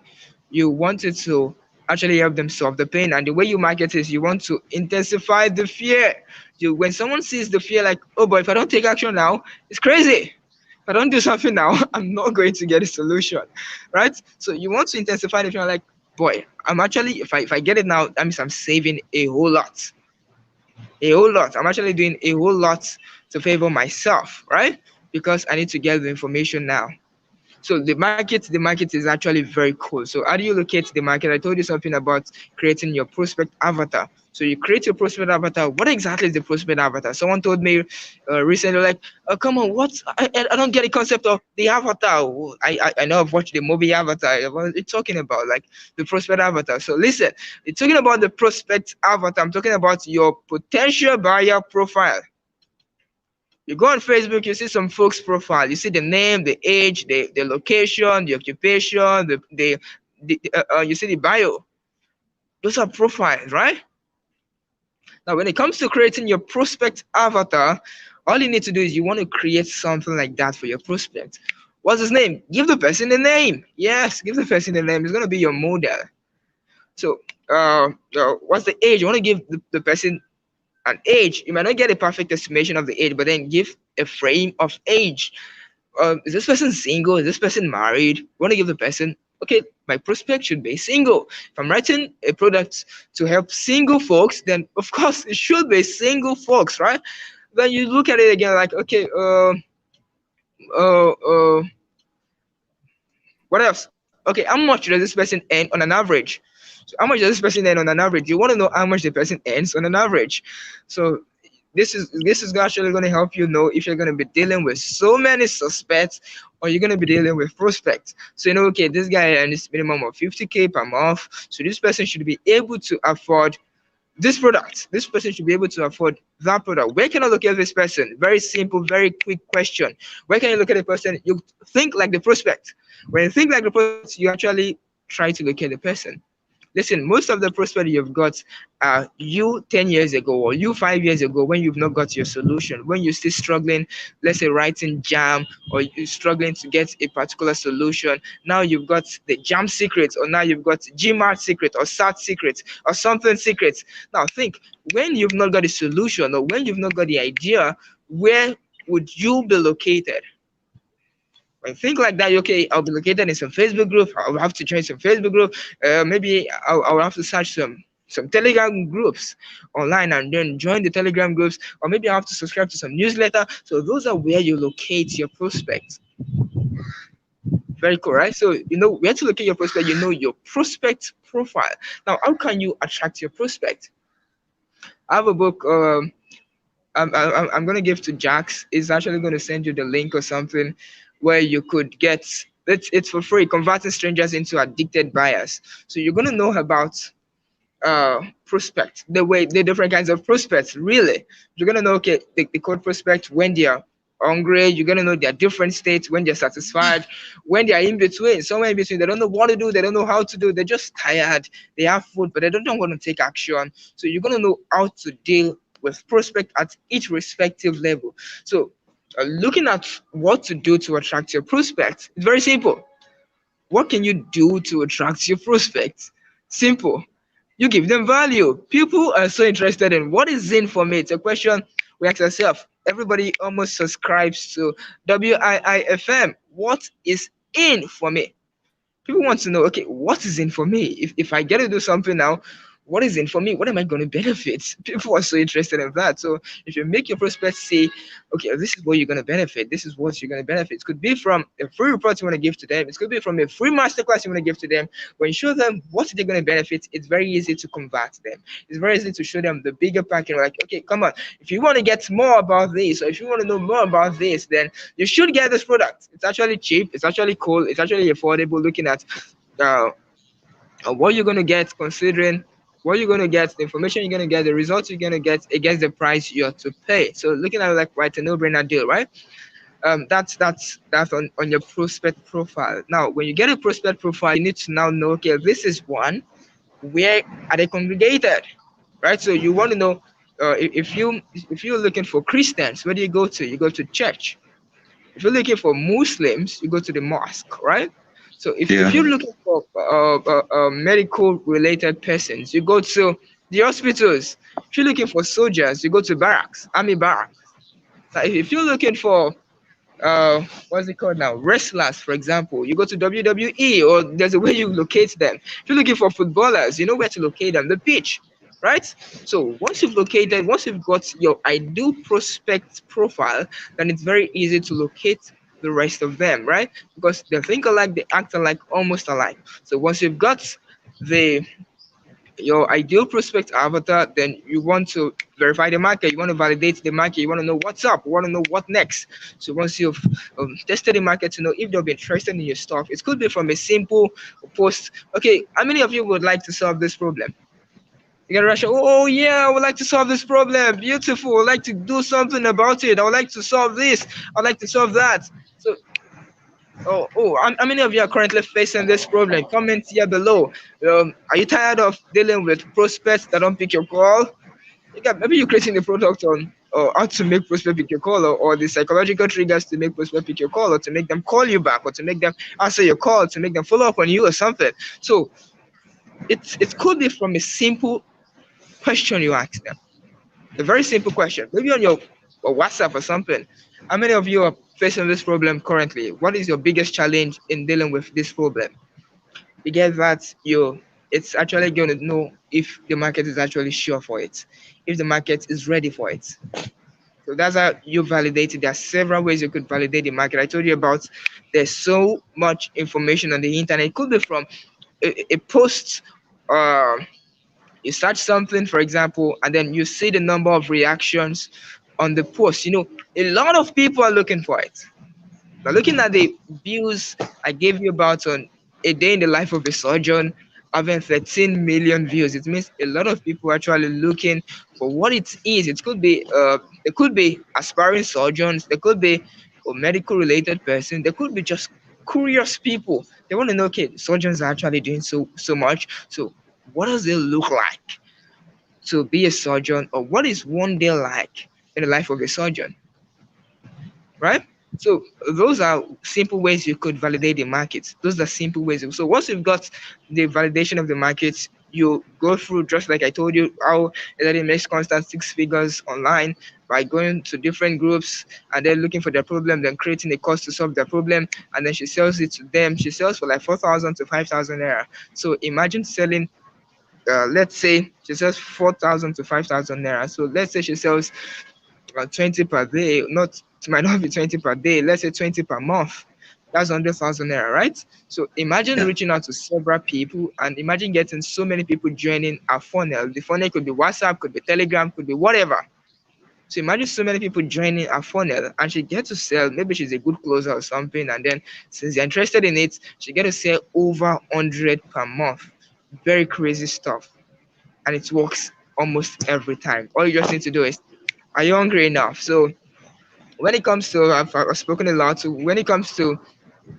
You want it to actually help them solve the pain, and the way you market is you want to intensify the fear. When someone sees the fear, like, oh boy, if I don't take action now, it's crazy. If I don't do something now, I'm not going to get a solution, right? So you want to intensify the fear, like, boy, I'm actually, if I get it now, that means I'm saving a whole lot, a whole lot. I'm actually doing a whole lot to favor myself, right? Because I need to get the information now. So the market is actually very cool. So how do you locate the market? I told you something about creating your prospect avatar. So you create your prospect avatar. What exactly is the prospect avatar? Someone told me recently, like, oh, come on, what? I don't get the concept of the avatar. Oh, I know I've watched the movie Avatar. What are you talking about? Like the prospect avatar. So listen, it's talking about the prospect avatar. I'm talking about your potential buyer profile. You go on Facebook, you see some folks' profile. You see the name, the age, the location, the occupation, you see the bio. Those are profiles, right? Now, when it comes to creating your prospect avatar, all you need to do is you want to create something like that for your prospect. What's his name? Give the person a name. Yes, give the person a name. It's going to be your model. So, what's the age? You want to give the person an age. You might not get a perfect estimation of the age, but then give a frame of age. Is this person single? Is this person married? You want to give the person, okay, my prospect should be single. If I'm writing a product to help single folks, then of course it should be single folks, right? Then you look at it again, like, okay, uh, uh, what else? Okay, how much does this person earn on an average? So how much does this person earn on an average? You want to know how much the person earns on an average. So this is actually going to help you know if you're going to be dealing with so many suspects or you're going to be dealing with prospects. So you know, okay, this guy earns minimum of 50k per month. So this person should be able to afford this product. This person should be able to afford that product. Where can I locate this person? Very simple, very quick question. Where can you look at a person? You think like the prospect. When you think like the prospect, you actually try to locate the person. Listen, most of the prospect you've got are you 10 years ago or you 5 years ago when you've not got your solution, when you're still struggling, let's say writing jam, or you're struggling to get a particular solution. Now you've got the jam secret, or now you've got GMAT secret, or SAT secret, or something secret. Now think, when you've not got a solution or when you've not got the idea, where would you be located? When you think like that, okay, I'll be located in some Facebook group. I'll have to join some Facebook group. Maybe I'll have to search some Telegram groups online and then join the Telegram groups, or maybe I have to subscribe to some newsletter. So those are where you locate your prospects. Very cool, right? So you know where to locate your prospect. You know your prospect profile. Now, how can you attract your prospect? I have a book. I'm gonna give to Jax. Is actually gonna send you the link or something where you could get it's for free, converting strangers into addicted buyers. So you're gonna know about prospect, the different kinds of prospects. Really, you're gonna know, okay, the code prospect when they are hungry. You're gonna know their different states, when they're satisfied, when they are in between, somewhere in between. They don't know what to do, they don't know how to do, they're just tired, they have food but they don't want to take action. So you're gonna know how to deal with prospect at each respective level. So looking at what to do to attract your prospect, it's very simple. What can you do to attract your prospects? Simple. You give them value. People are so interested in what is in for me. It's a question we ask ourselves. Everybody almost subscribes to WIIFM. What is in for me? People want to know, okay, what is in for me? If I get to do something now, what is in for me? What am I going to benefit? People are so interested in that. So if you make your prospects say, okay, this is what you're going to benefit, this is what you're going to benefit. It could be from a free report you want to give to them. It could be from a free masterclass you want to give to them. When you show them what they're going to benefit, it's very easy to convert them. It's very easy to show them the bigger package. Like, okay, come on. If you want to get more about this, or if you want to know more about this, then you should get this product. It's actually cheap. It's actually cool. It's actually affordable. Looking at uh, what you're going to get, considering what you're going to get, the information you're going to get, the results you're going to get against the price you have to pay. So looking at it like, right, a no-brainer deal, right? That's on your prospect profile. Now, when you get a prospect profile, you need to now know, okay, this is one where are they congregated, right? So you want to know if you're looking for Christians, where do you go to? You go to church. If you're looking for Muslims, you go to the mosque, right? So if Yeah. you're looking for medical related persons, you go to the hospitals. If you're looking for soldiers, you go to barracks, army barracks. Now, if you're looking for what's it called now? Wrestlers, for example, you go to WWE, or there's a way you locate them. If you're looking for footballers, you know where to locate them, the pitch, right? So once you've got your ideal prospect profile, then it's very easy to locate the rest of them, right? Because they think alike, they act alike, almost alike. So once you've got the your ideal prospect avatar, then you want to verify the market, you want to validate the market, you want to know what's up, you want to know what next. So once you've tested the market to know if they'll be interested in your stuff, it could be from a simple post. Okay, how many of you would like to solve this problem? You get a rush. Oh yeah, I would like to solve this problem. Beautiful. I would like to do something about it. I would like to solve this. I would like to solve that. So how many of you are currently facing this problem? Comment here below. Are you tired of dealing with prospects that don't pick your call? Maybe you're creating a product on how to make prospect pick your call, or the psychological triggers to make prospect pick your call, or to make them call you back, or to make them answer your call, to make them follow up on you or something. So it could be from a simple question you ask them. A very simple question, maybe on your or WhatsApp or something. How many of you are facing this problem currently? What is your biggest challenge in dealing with this problem? You get that it's actually going to know if the market is actually sure for it, if the market is ready for it. So that's how you validate it. There are several ways you could validate the market. I told you about there's so much information on the internet. It could be from a post, uh, you search something, for example, and then you see the number of reactions on the post. A lot of people are looking for it. Now, looking at the views I gave you about on a day in the life of a surgeon, having 13 million views, it means a lot of people are actually looking for what it is. It could be aspiring surgeons, there could be a medical related person, there could be just curious people. They want to know, okay, surgeons are actually doing so much. So what does it look like to be a surgeon, or what is one day like in the life of a surgeon, right? So those are simple ways you could validate the market. Those are simple ways. So once you've got the validation of the market, you go through, just like I told you, how Elodie makes constant six figures online by going to different groups and then looking for their problem, then creating a course to solve their problem, and then she sells it to them. She sells for like 4,000 to 5,000 naira. So imagine selling, let's say she sells 4,000 to 5,000 naira. So let's say she sells 20 per day. Not, it might not be 20 per day. Let's say 20 per month. That's 100,000 naira, right? So imagine Yeah. reaching out to several people, and imagine getting so many people joining a funnel. The funnel could be WhatsApp, could be Telegram, could be whatever. So imagine so many people joining a funnel, and she gets to sell. Maybe she's a good closer or something, and then since you're interested in it, she gets to sell over 100 per month. Very crazy stuff, and it works almost every time. All you just need to do is, are you hungry enough? So when it comes to, I've spoken a lot. So when it comes to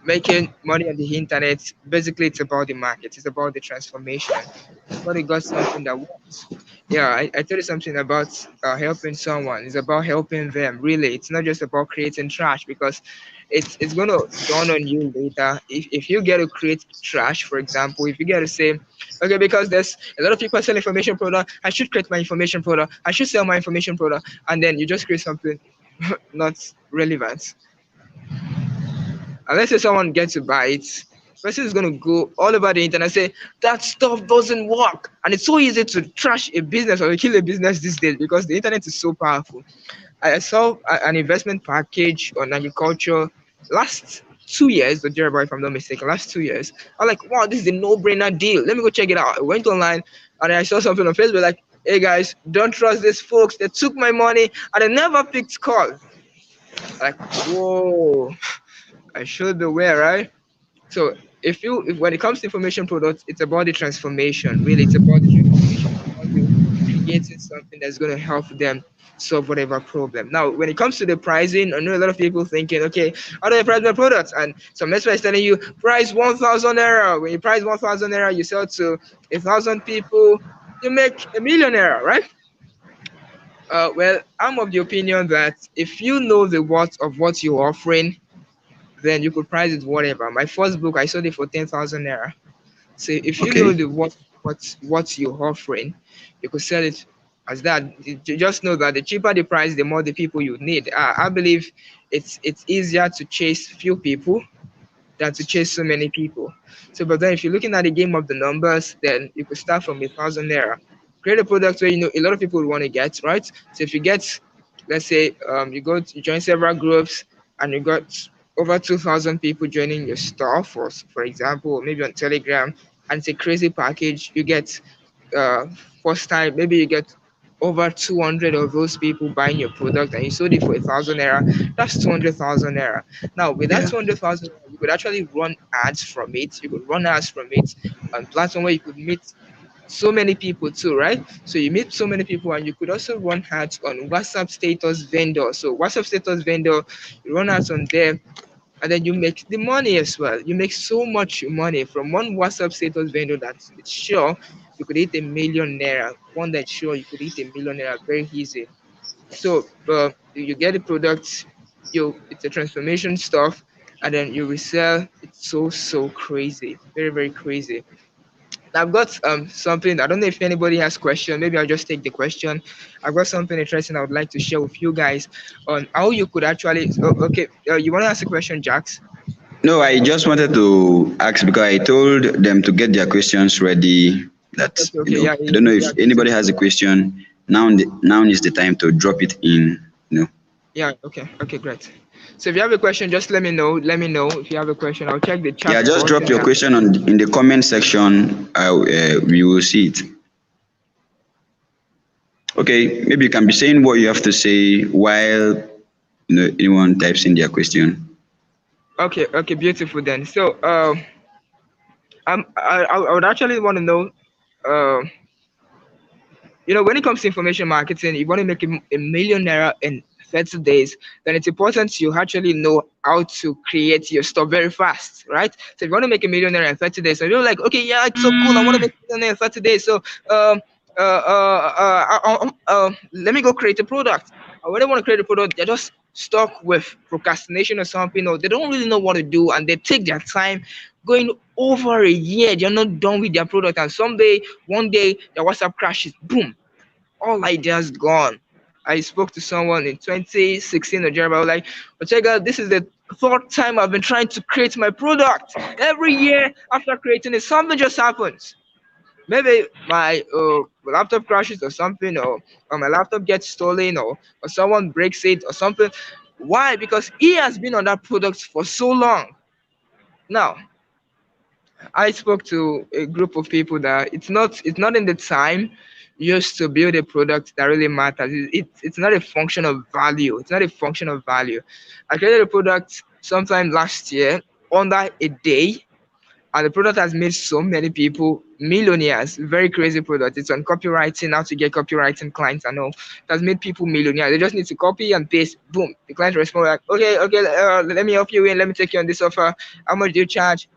making money on the internet, basically it's about the market. It's about the transformation. Somebody got something that works. Yeah, I told you something about helping someone. It's about helping them. Really, it's not just about creating trash, because it's gonna dawn on you later. If you get to create trash, for example, if you get to say, okay, because there's a lot of people sell information product, I should create my information product, I should sell my information product, and then you just create something not relevant. And let's say someone gets to buy it, person is going to go all over the internet and say that stuff doesn't work. And it's so easy to trash a business or to kill a business these days, because the internet is so powerful. I saw an investment package on agriculture last 2 years, or Jeremiah, if I'm not mistaken, last 2 years. I was like, wow, this is a no-brainer deal. Let me go check it out. I went online and I saw something on Facebook like, hey guys, don't trust these folks. They took my money and they never picked call. Like, whoa, I should beware, right? So if when it comes to information products, it's about the transformation. Really, it's about the transformation. It's about you creating something that's going to help them solve whatever problem. Now, when it comes to the pricing, I know a lot of people thinking, okay, how do I price my products? And some expert is telling you price 1,000 naira. When you price 1,000 naira, you sell to 1,000 people, you make a million naira, right? Well, I'm of the opinion that if you know the worth of what you're offering, then you could price it whatever. My first book, I sold it for 10,000 naira. So if you know Okay. the what you're offering, you could sell it as that. You just know that the cheaper the price, the more the people you need. I believe it's easier to chase few people than to chase so many people. So, but then if you're looking at the game of the numbers, then you could start from 1,000 naira. Create a product where you know a lot of people want to get, right? So if you get, let's say, you join several groups and you got over 2,000 people joining your store, for example, or maybe on Telegram, and it's a crazy package, you get uh, first time, maybe you get over 200 of those people buying your product and you sold it for 1,000 naira, that's 200,000 naira. Now, with that Yeah. 200,000, you could actually run ads from it. You could run ads from it on platform where you could meet so many people too, right? So you meet so many people, and you could also run ads on WhatsApp status vendor. So WhatsApp status vendor, you run ads on there, and then you make the money as well. You make so much money from one WhatsApp status vendor that it's sure you could hit a million naira. One that's sure you could hit a million naira very easy. So you get the product, it's a transformation stuff, and then you resell. It's so crazy, very crazy. Now I've got something. I don't know if anybody has question. Maybe I'll just take the question. I've got something interesting I would like to share with you guys on how you could actually. Okay, you want to ask a question, Jax? No, I just wanted to ask because I told them to get their questions ready. That Okay, yeah, I don't know if yeah, anybody has a question. Now is the time to drop it in. yeah. Okay, great. So if you have a question, just let me know. Let me know if you have a question. I'll check the Yeah, chat just box drop and your question in the comment section. We will see it. Okay, maybe you can be saying what you have to say while anyone types in their question. okay, beautiful then. So I would actually want to know. Uh, when it comes to information marketing, you want to make a million naira in 30 days, then it's important you actually know how to create your stuff very fast, right? So if you want to make a million naira in 30 days, so you're like, okay, yeah, it's so cool. I want to make a million naira in 30 days. So let me go create a product. And when they want to create a product, they're just stuck with procrastination or something, or they don't really know what to do, and they take their time going over a year. They're not done with their product, and one day, their WhatsApp crashes. Boom, all ideas gone. I spoke to someone in 2016 or thereabout, like, Ortega, this is the third time I've been trying to create my product. Every year after creating it, something just happens. Maybe my laptop crashes or something, or my laptop gets stolen, or someone breaks it or something. Why? Because he has been on that product for so long. Now, I spoke to a group of people that it's not in the time used to build a product that really matters. It's not a function of value. It's not a function of value. I created a product sometime last year under a day, and the product has made so many people millionaires. Very crazy product. It's on copywriting, how to get copywriting clients. I know it has made people millionaires. They just need to copy and paste. Boom. The client responds like, okay, let me help you in. Let me take you on this offer. How much do you charge?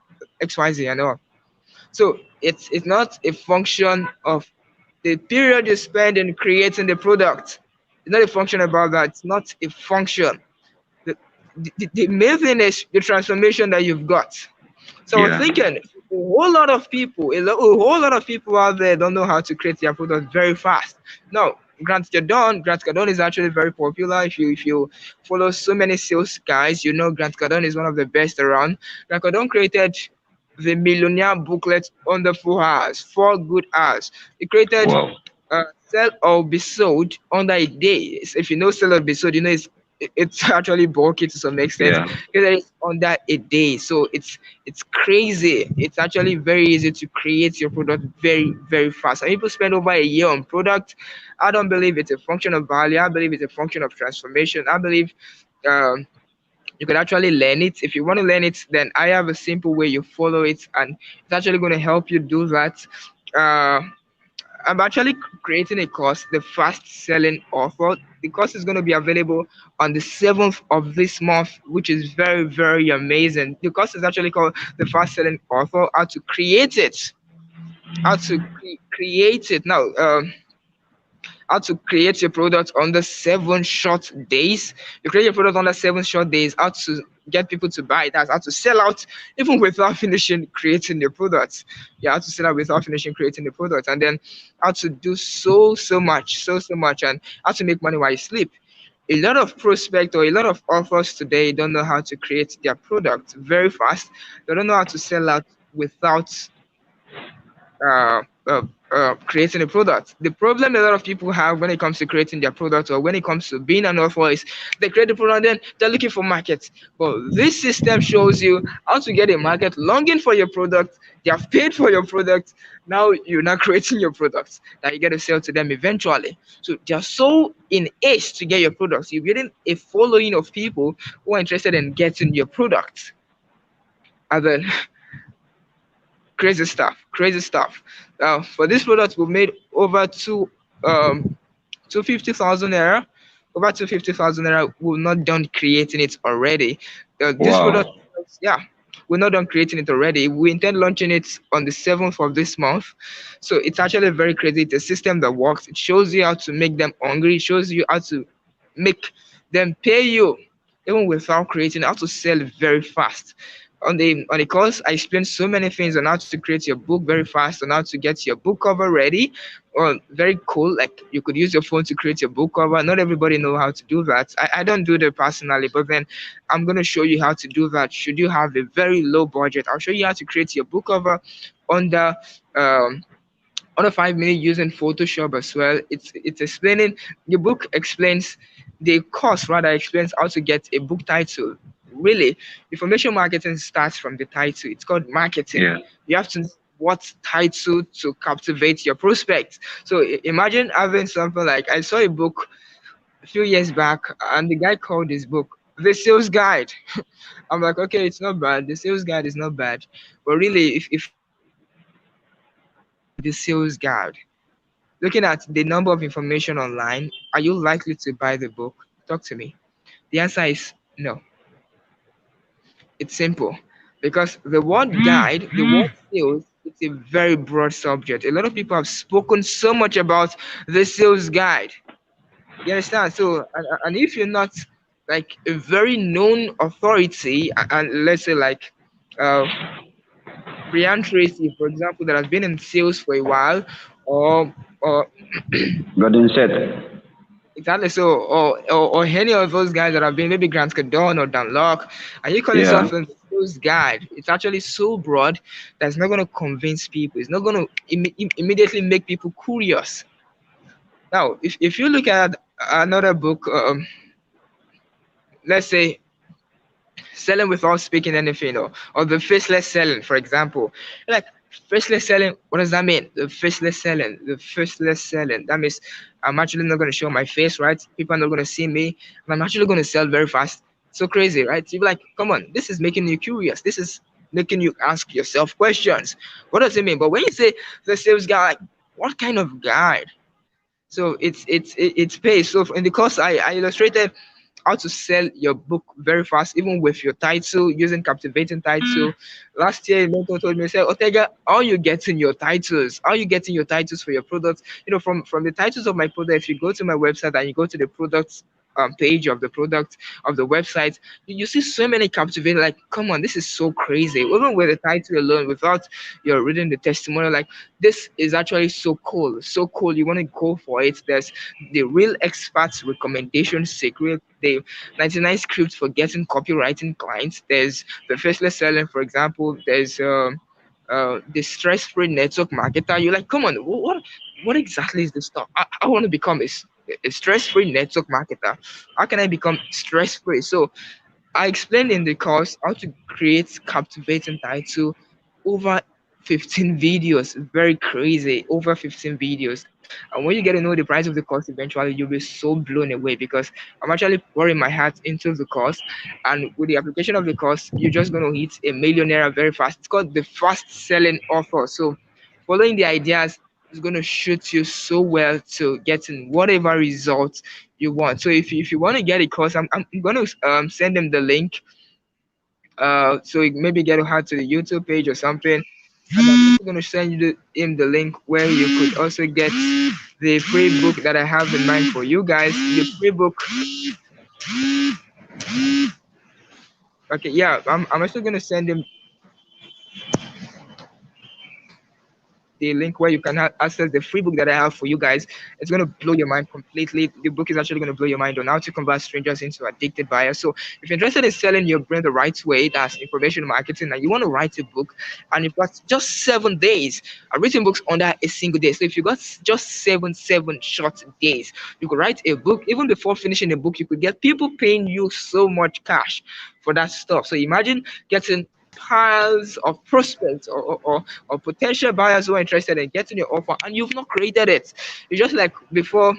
XYZ. I know. So it's not a function of the period you spend in creating the product. It's not a function about that. It's not a function. The main thing is the transformation that you've got. So I'm Yeah. thinking a whole lot of people out there don't know how to create their product very fast. Now, Grant Cardone is actually very popular. If you follow so many sales guys, you know Grant Cardone is one of the best around. Grant Cardone created the Millionaire booklet under 4 hours, 4 good hours. He created Wow. sell or be sold under a day. If you know sell or be sold, you know it's actually bulky to some extent. Yeah. It's under a day, so it's crazy. It's actually very easy to create your product very fast. And people spend over a year on product. I don't believe it's a function of value. I believe it's a function of transformation. I believe um, you can actually learn it. If you want to learn it, then I have a simple way you follow it, and it's actually going to help you do that. Uh, I'm actually creating a course, the fast selling offer. The course is going to be available on the 7th of this month, which is very, very amazing. The course is actually called the fast selling offer, how to create it. How to create it. Now, how to create your product under 7 short days. You create your product under 7 short days. How to get people to buy it. That's how to sell out even without finishing creating the product. Yeah, how to sell out without finishing creating the product, and then how to do so much, so much, and how to make money while you sleep. A lot of prospect or a lot of authors today don't know how to create their product very fast. They don't know how to sell out without uh, uh, creating a product. The problem a lot of people have when it comes to creating their product or when it comes to being an author is they create the product and then they're looking for markets. But this system shows you how to get a market longing for your product. They have paid for your product. Now you're not creating your products that you get to sell to them eventually. So they're so in haste to get your products. You're getting a following of people who are interested in getting your product. And then crazy stuff, crazy stuff. For this product, we made over 250,000 naira. Over 250,000 naira. We're not done creating it already. This product, Wow. yeah, we're not done creating it already. We intend launching it on the 7th of this month. So it's actually very crazy. It's a system that works. It shows you how to make them hungry. It shows you how to make them pay you even without creating, how to sell very fast. On the course, I explained so many things on how to create your book very fast, on how to get your book cover ready. Very cool. Like you could use your phone to create your book cover. Not everybody know how to do that. I don't do that personally, but then I'm gonna show you how to do that. Should you have a very low budget, I'll show you how to create your book cover under um under 5 minutes using Photoshop as well. It's explaining the book explains the course rather explains how to get a book title. Really, information marketing starts from the title. It's called marketing. Yeah. You have to know what title to captivate your prospects. So imagine having something like I saw a book a few years back, and the guy called his book The Sales Guide. I'm like, okay, it's not bad. The Sales Guide is not bad, but really, if you look at the Sales Guide, looking at the number of information online, are you likely to buy the book? Talk to me. The answer is no. It's simple. Because the word guide, the word sales, it's a very broad subject. A lot of people have spoken so much about the sales guide. You understand? So, and if you're not like a very known authority, and let's say like uh, Brian Tracy, for example, that has been in sales for a while, or Golden set. exactly. So, or any of those guys that have been maybe Grant Cardone or Dan Locke, and you call Yeah. yourself a sales guide, it's actually so broad that it's not going to convince people. It's not going to immediately make people curious. Now, if you look at another book, let's say selling without speaking anything, or the faceless selling, for example, like faceless selling, what does that mean? The faceless selling, that means I'm actually not going to show my face, right? People are not going to see me, and I'm actually going to sell very fast. So crazy, right? You're like, come on, this is making you curious, this is making you ask yourself questions. What does it mean? But when you say the sales guy, like, what kind of guy? So it's paid. So in the course, I illustrated how to sell your book very fast, even with your title, using captivating title. Last year, a mentor told me, say, Ortega, how are you getting your titles? How are you getting your titles for your products? From the titles of my product, if you go to my website and you go to the products page of the product of the website, you see so many captivating. Like, come on, this is so crazy. Even with the title alone, without you're reading the testimonial, like this is actually so cool, so cool. You want to go for it. There's the real experts recommendation secret, the 99 scripts for getting copywriting clients. There's the faceless selling, for example. There's the stress-free network marketer. You're like, come on, what exactly is this stuff? I want to become a stress-free network marketer. How can I become stress-free? So I explained in the course how to create captivating title over 15 videos. Very crazy. Over 15 videos. And when you get to know the price of the course eventually, you'll be so blown away because I'm actually pouring my heart into the course. And with the application of the course, you're just going to hit a millionaire very fast. It's called the fast selling offer. So following the ideas is going to shoot you so well to getting whatever results you want. So if you want to get a course, I'm going to send them the link. So you maybe get to head to the YouTube page or something. And I'm also going to send him the link where you could also get the free book that I have in mind for you guys. The free book. Okay, yeah, I'm also going to send him the link where you can access the free book that I have for you guys. It's going to blow your mind completely. The book is actually going to blow your mind on how to convert strangers into addicted buyers. So if you're interested in selling your brand the right way, that's information marketing, and you want to write a book, and you've got just 7 days, I've written books under a single day. So if you got just seven short days, you could write a book. Even before finishing a book, you could get people paying you so much cash for that stuff. So imagine getting piles of prospects or potential buyers who are interested in getting your offer, and you've not created it. It's just like before,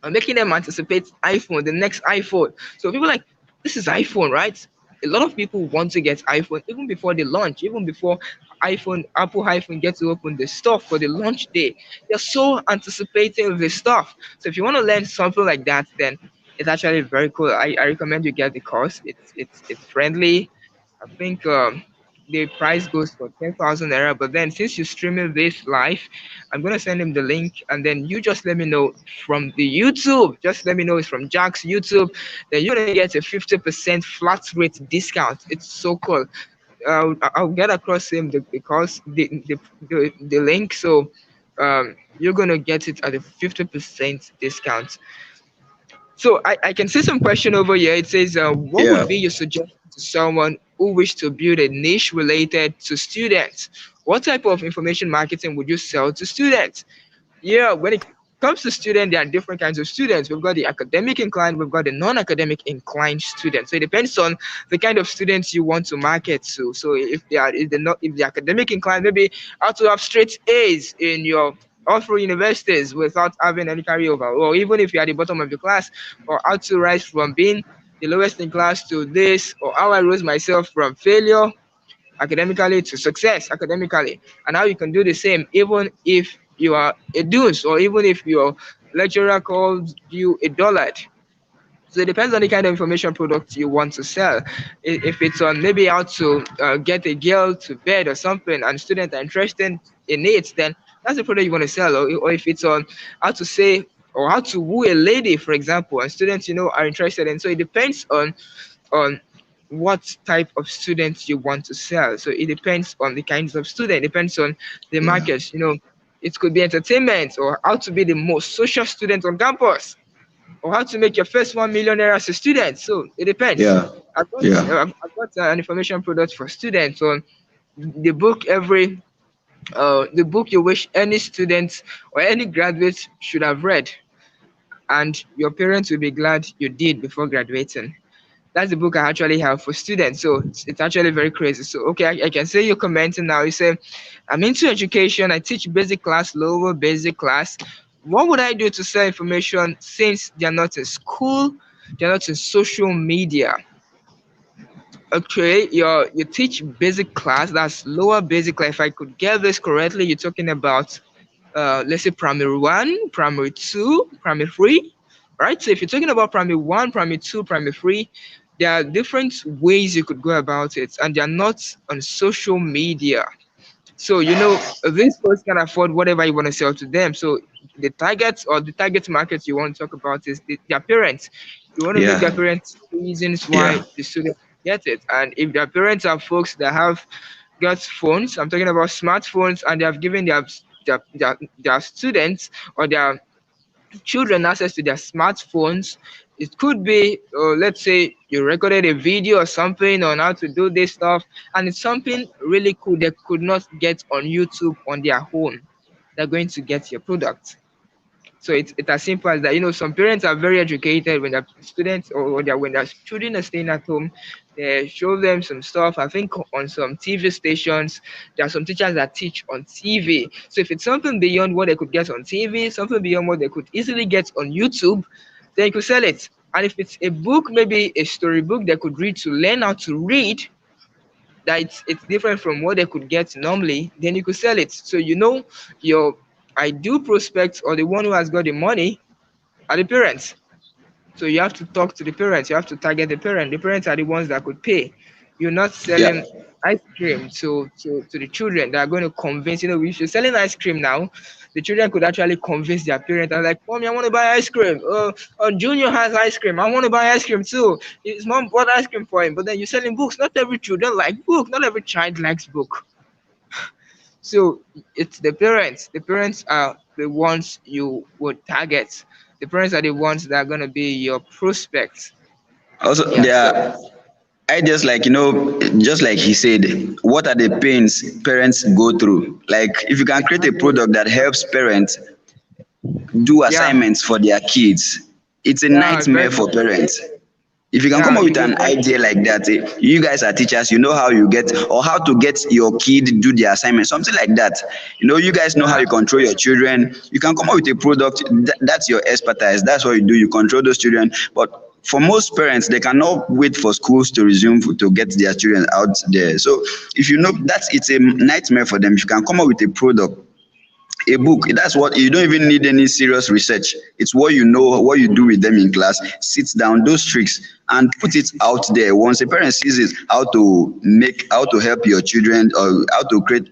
making them anticipate iPhone, the next iPhone. So people like, this is iPhone, right? A lot of people want to get iPhone even before they launch, even before Apple iPhone gets to open the stuff for the launch day. They're so anticipating the stuff. So if you want to learn something like that, then it's actually very cool. I recommend you get the course. It's friendly. I think the price goes for 10,000 naira. But then since you're streaming this live, I'm gonna send him the link, and then you just let me know from the YouTube. Just let me know it's from Jack's YouTube. Then you're gonna get a 50% flat rate discount. It's so cool. I'll get across him the link. So you're gonna get it at a 50% discount. So I can see some question over here. It says, what Yeah. would be your suggestion to someone who wish to build a niche related to students? What type of information marketing would you sell to students? Yeah, when it comes to students, there are different kinds of students. We've got the academic inclined, we've got the non-academic inclined students. So it depends on the kind of students you want to market to. So if they're academic inclined, maybe how to have straight A's in your all through universities without having any carryover, or even if you're at the bottom of the class, or how to rise from being the lowest in class to this, or how I rose myself from failure academically to success academically, and how you can do the same even if you are a deuce, or even if your lecturer calls you a dullard. So it depends on the kind of information product you want to sell. If it's on maybe how to get a girl to bed or something, and students are interested in it, then that's the product you want to sell. Or if it's on how to say or how to woo a lady, for example, and students are interested in. So it depends on what type of students you want to sell. So it depends on the kinds of student. It depends on the Yeah. markets. It could be entertainment, or how to be the most social student on campus, or how to make your first 1 million naira as a student. So it depends. Yeah. I've got Yeah. an information product for students on the book the book you wish any student or any graduate should have read, and your parents will be glad you did before graduating. That's the book I actually have for students. So it's actually very crazy. So okay, I can say you're commenting now. You say, I'm into education. I teach basic class, lower basic class. What would I do to sell information since they're not in school, they're not in social media? Okay, you teach basic class, that's lower basic class. If I could get this correctly, you're talking about let's say primary one, primary two, primary three, right? So if you're talking about primary one, primary two, primary three, there are different ways you could go about it, and they're not on social media. So these folks can afford whatever you want to sell to them. So the target market you want to talk about is their parents. You want to make their Yeah. parents reasons Yeah. why the student get it. And if their parents are folks that have got phones, I'm talking about smartphones, and they have given their students or their children access to their smartphones. It could be, let's say, you recorded a video or something on how to do this stuff, and it's something really cool they could not get on YouTube on their own. They're going to get your product. So it's as simple as that. Some parents are very educated when their students or when their children are staying at home. They show them some stuff. I think on some TV stations, there are some teachers that teach on TV. So if it's something beyond what they could get on TV, something beyond what they could easily get on YouTube, then you could sell it. And if it's a book, maybe a storybook they could read to learn how to read, that it's different from what they could get normally, then you could sell it. So your ideal prospects or the one who has got the money are the parents. So you have to talk to the parents. You have to target the parent. The parents are the ones that could pay. You're not Yeah. selling ice cream to the children that are going to convince. If you're selling ice cream now, the children could actually convince their parent. I'm like, Mommy, I want to buy ice cream. Junior has ice cream. I want to buy ice cream too. His mom bought ice cream for him. But then you're selling books. Not every children like book. Not every child likes book. So it's the parents. The parents are the ones you would target. The parents are the ones that are going to be your prospects. Also, Yeah. there So are I just like, just like he said, what are the pains parents go through? Like, if you can create a exactly. product that helps parents do Yeah. assignments for their kids, it's a Yeah. Very nightmare for correct. parents. If you can come Yeah. up with You're an very idea like that, you guys are teachers, you know how you get or how to get your kid do their assignment, something like that. You guys know how yeah. you control your children. You can come up with a product that's your expertise. That's what you do. You control those children. But for most parents, they cannot wait for schools to resume to get their children out there. So if you know that it's a nightmare for them, if you can come up with a product, a book, that's what you don't even need any serious research. It's what you know, what you do with them in class. Sit down, those tricks, and put it out there. Once a parent sees it, how to help your children, or how to create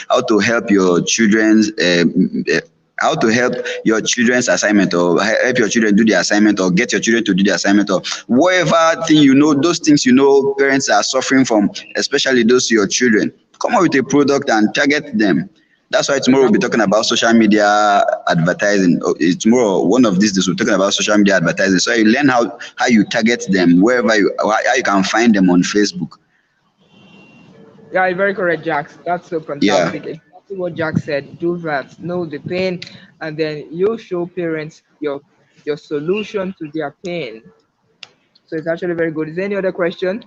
how to help your children's how to help your children's assignment, or help your children do the assignment, or get your children to do the assignment, or whatever thing, those things parents are suffering from, especially those your children. Come up with a product and target them. That's why tomorrow we'll be Exactly. talking about social media advertising. Tomorrow, one of these days, we're talking about social media advertising. So you learn how you target them, how you can find them on Facebook. Yeah, you're very correct, Jax. That's so Yeah. fantastic. Exactly what Jack said. Do that. Know the pain, and then you show parents your solution to their pain. So it's actually very good. Is there any other question?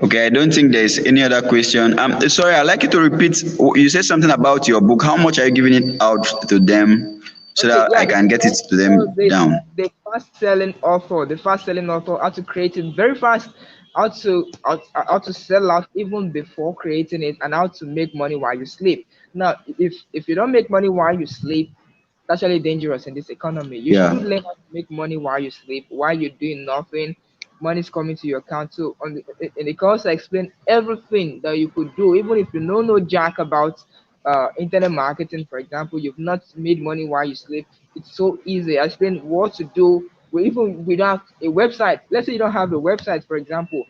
Okay, I don't think there's any other question. Sorry, I'd like you to repeat. You said something about your book. How much are you giving it out to them so Okay, that yeah, I this can is get it called, to them down? the fast selling offer. The fast selling offer, how to create it very fast, how to sell out even before creating it, and how to make money while you sleep. Now, if you don't make money while you sleep, it's actually dangerous in this economy. You Yeah. should learn how to make money while you sleep, while you're doing nothing. Money's coming to your account. So in the course, I explain everything that you could do, even if you know no jack about internet marketing, for example. You've not made money while you sleep. It's so easy. I explain what to do, even without a website. Let's say you don't have a website, for example,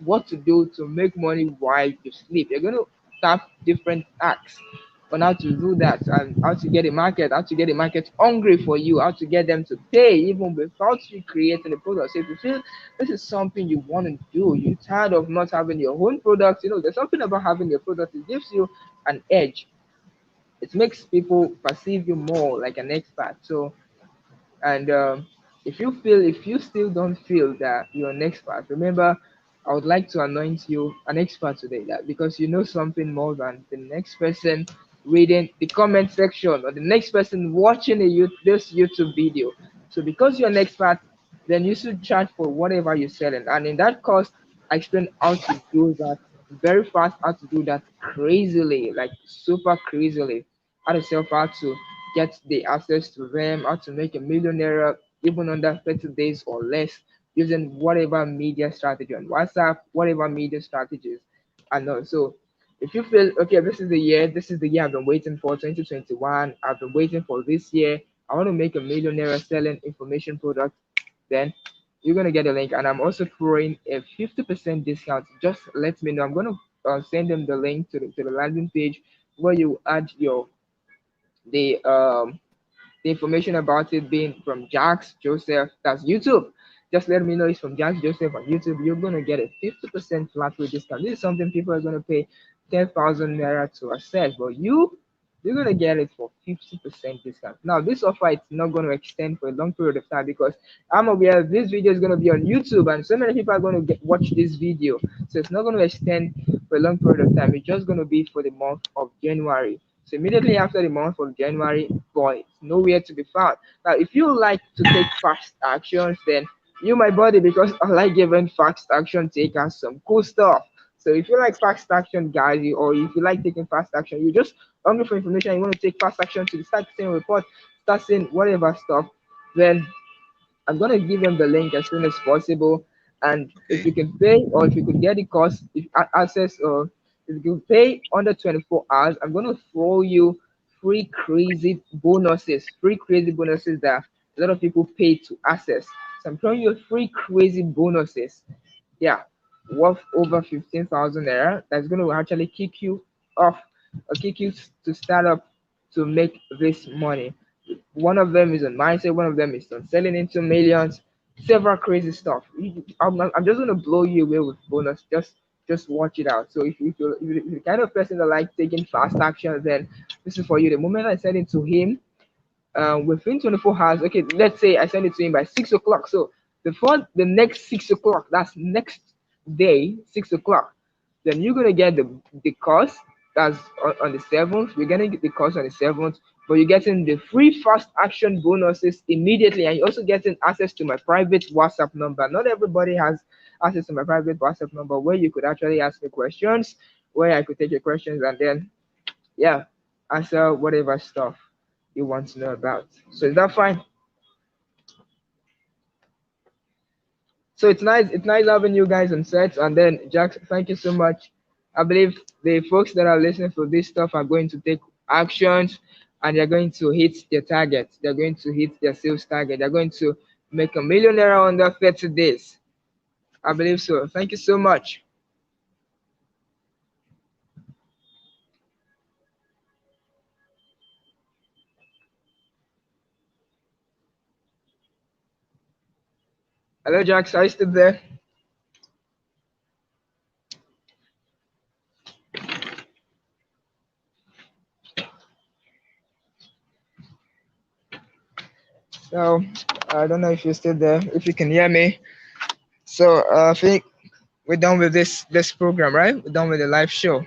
what to do to make money while you sleep. You're going to tap different hacks on how to do that, and how to get a market hungry for you, how to get them to pay even without you creating a product. So if you feel this is something you want to do, you're tired of not having your own product, there's something about having your product. It gives you an edge. It makes people perceive you more like an expert. So, and if you still don't feel that you're an expert, remember, I would like to anoint you an expert today, that because you know something more than the next person reading the comment section or the next person watching this YouTube video. So because you're an expert, then you should charge for whatever you're selling. And in that course, I explain how to do that very fast, how to do that crazily, like super crazily, how to sell, how to get the access to them, how to make a millionaire even under 30 days or less using whatever media strategy on WhatsApp, whatever media strategies. And so if you feel, okay, this is the year I've been waiting for, 2021, I've been waiting for this year, I want to make a millionaire selling information product, then you're going to get a link. And I'm also throwing a 50% discount. Just let me know. I'm going to send them the link to the landing page where you add the um the information about it being from Jax Joseph. That's YouTube. Just let me know it's from Jax Joseph on YouTube. You're gonna get a 50% flat rate discount. This is something people are gonna pay 10,000 naira to access, but you're gonna get it for 50% discount. Now, this offer is not gonna extend for a long period of time because I'm aware this video is gonna be on YouTube and so many people are gonna watch this video. So it's not gonna extend for a long period of time. It's just gonna be for the month of January. So immediately after the month of January, boy, it's nowhere to be found. Now, if you like to take fast actions, then you my buddy, because I like giving fast action takers some cool stuff. So if you like fast action, guys, or if you like taking fast action, you just hungry for information, you want to take fast action to start seeing report, start seeing whatever stuff, then I'm gonna give them the link as soon as possible. And if you Okay. can pay, or if you could get the course, if access, or if you can pay under 24 hours, I'm gonna throw you free crazy bonuses that a lot of people pay to access. So I'm throwing you free crazy bonuses. Yeah, worth over 15,000 naira. That's gonna actually kick you off, or kick you to start up to make this money. One of them is on mindset, one of them is on selling into millions, several crazy stuff. I'm just gonna blow you away with bonus. Just watch it out. So if you're the kind of person that like taking fast action, then this is for you. The moment I send it to him, within 24 hours, okay, let's say I send it to him by 6 o'clock. So before the next 6 o'clock, that's next day, 6 o'clock, then you're gonna get the course. That's on the 7th. We're gonna get the course on the 7th, but you're getting the free fast action bonuses immediately, and you're also getting access to my private WhatsApp number. Not everybody has access to my private WhatsApp number, where you could actually ask me questions, where I could take your questions, and then yeah, answer whatever stuff you want to know about. So is that fine? So it's nice having you guys on set. And then Jack, thank you so much. I believe the folks that are listening for this stuff are going to take actions, and they're going to hit their target. They're going to hit their sales target. They're going to make a millionaire under 30 days. I believe so. Thank you so much. Hello, Jack. Are you still there? So I don't know if you're still there. If you can hear me. So I think we're done with this program, right? We're done with the live show.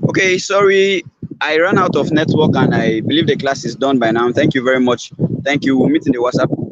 Okay, sorry, I ran out of network and I believe the class is done by now. Thank you very much. Thank you. We'll meet in the WhatsApp.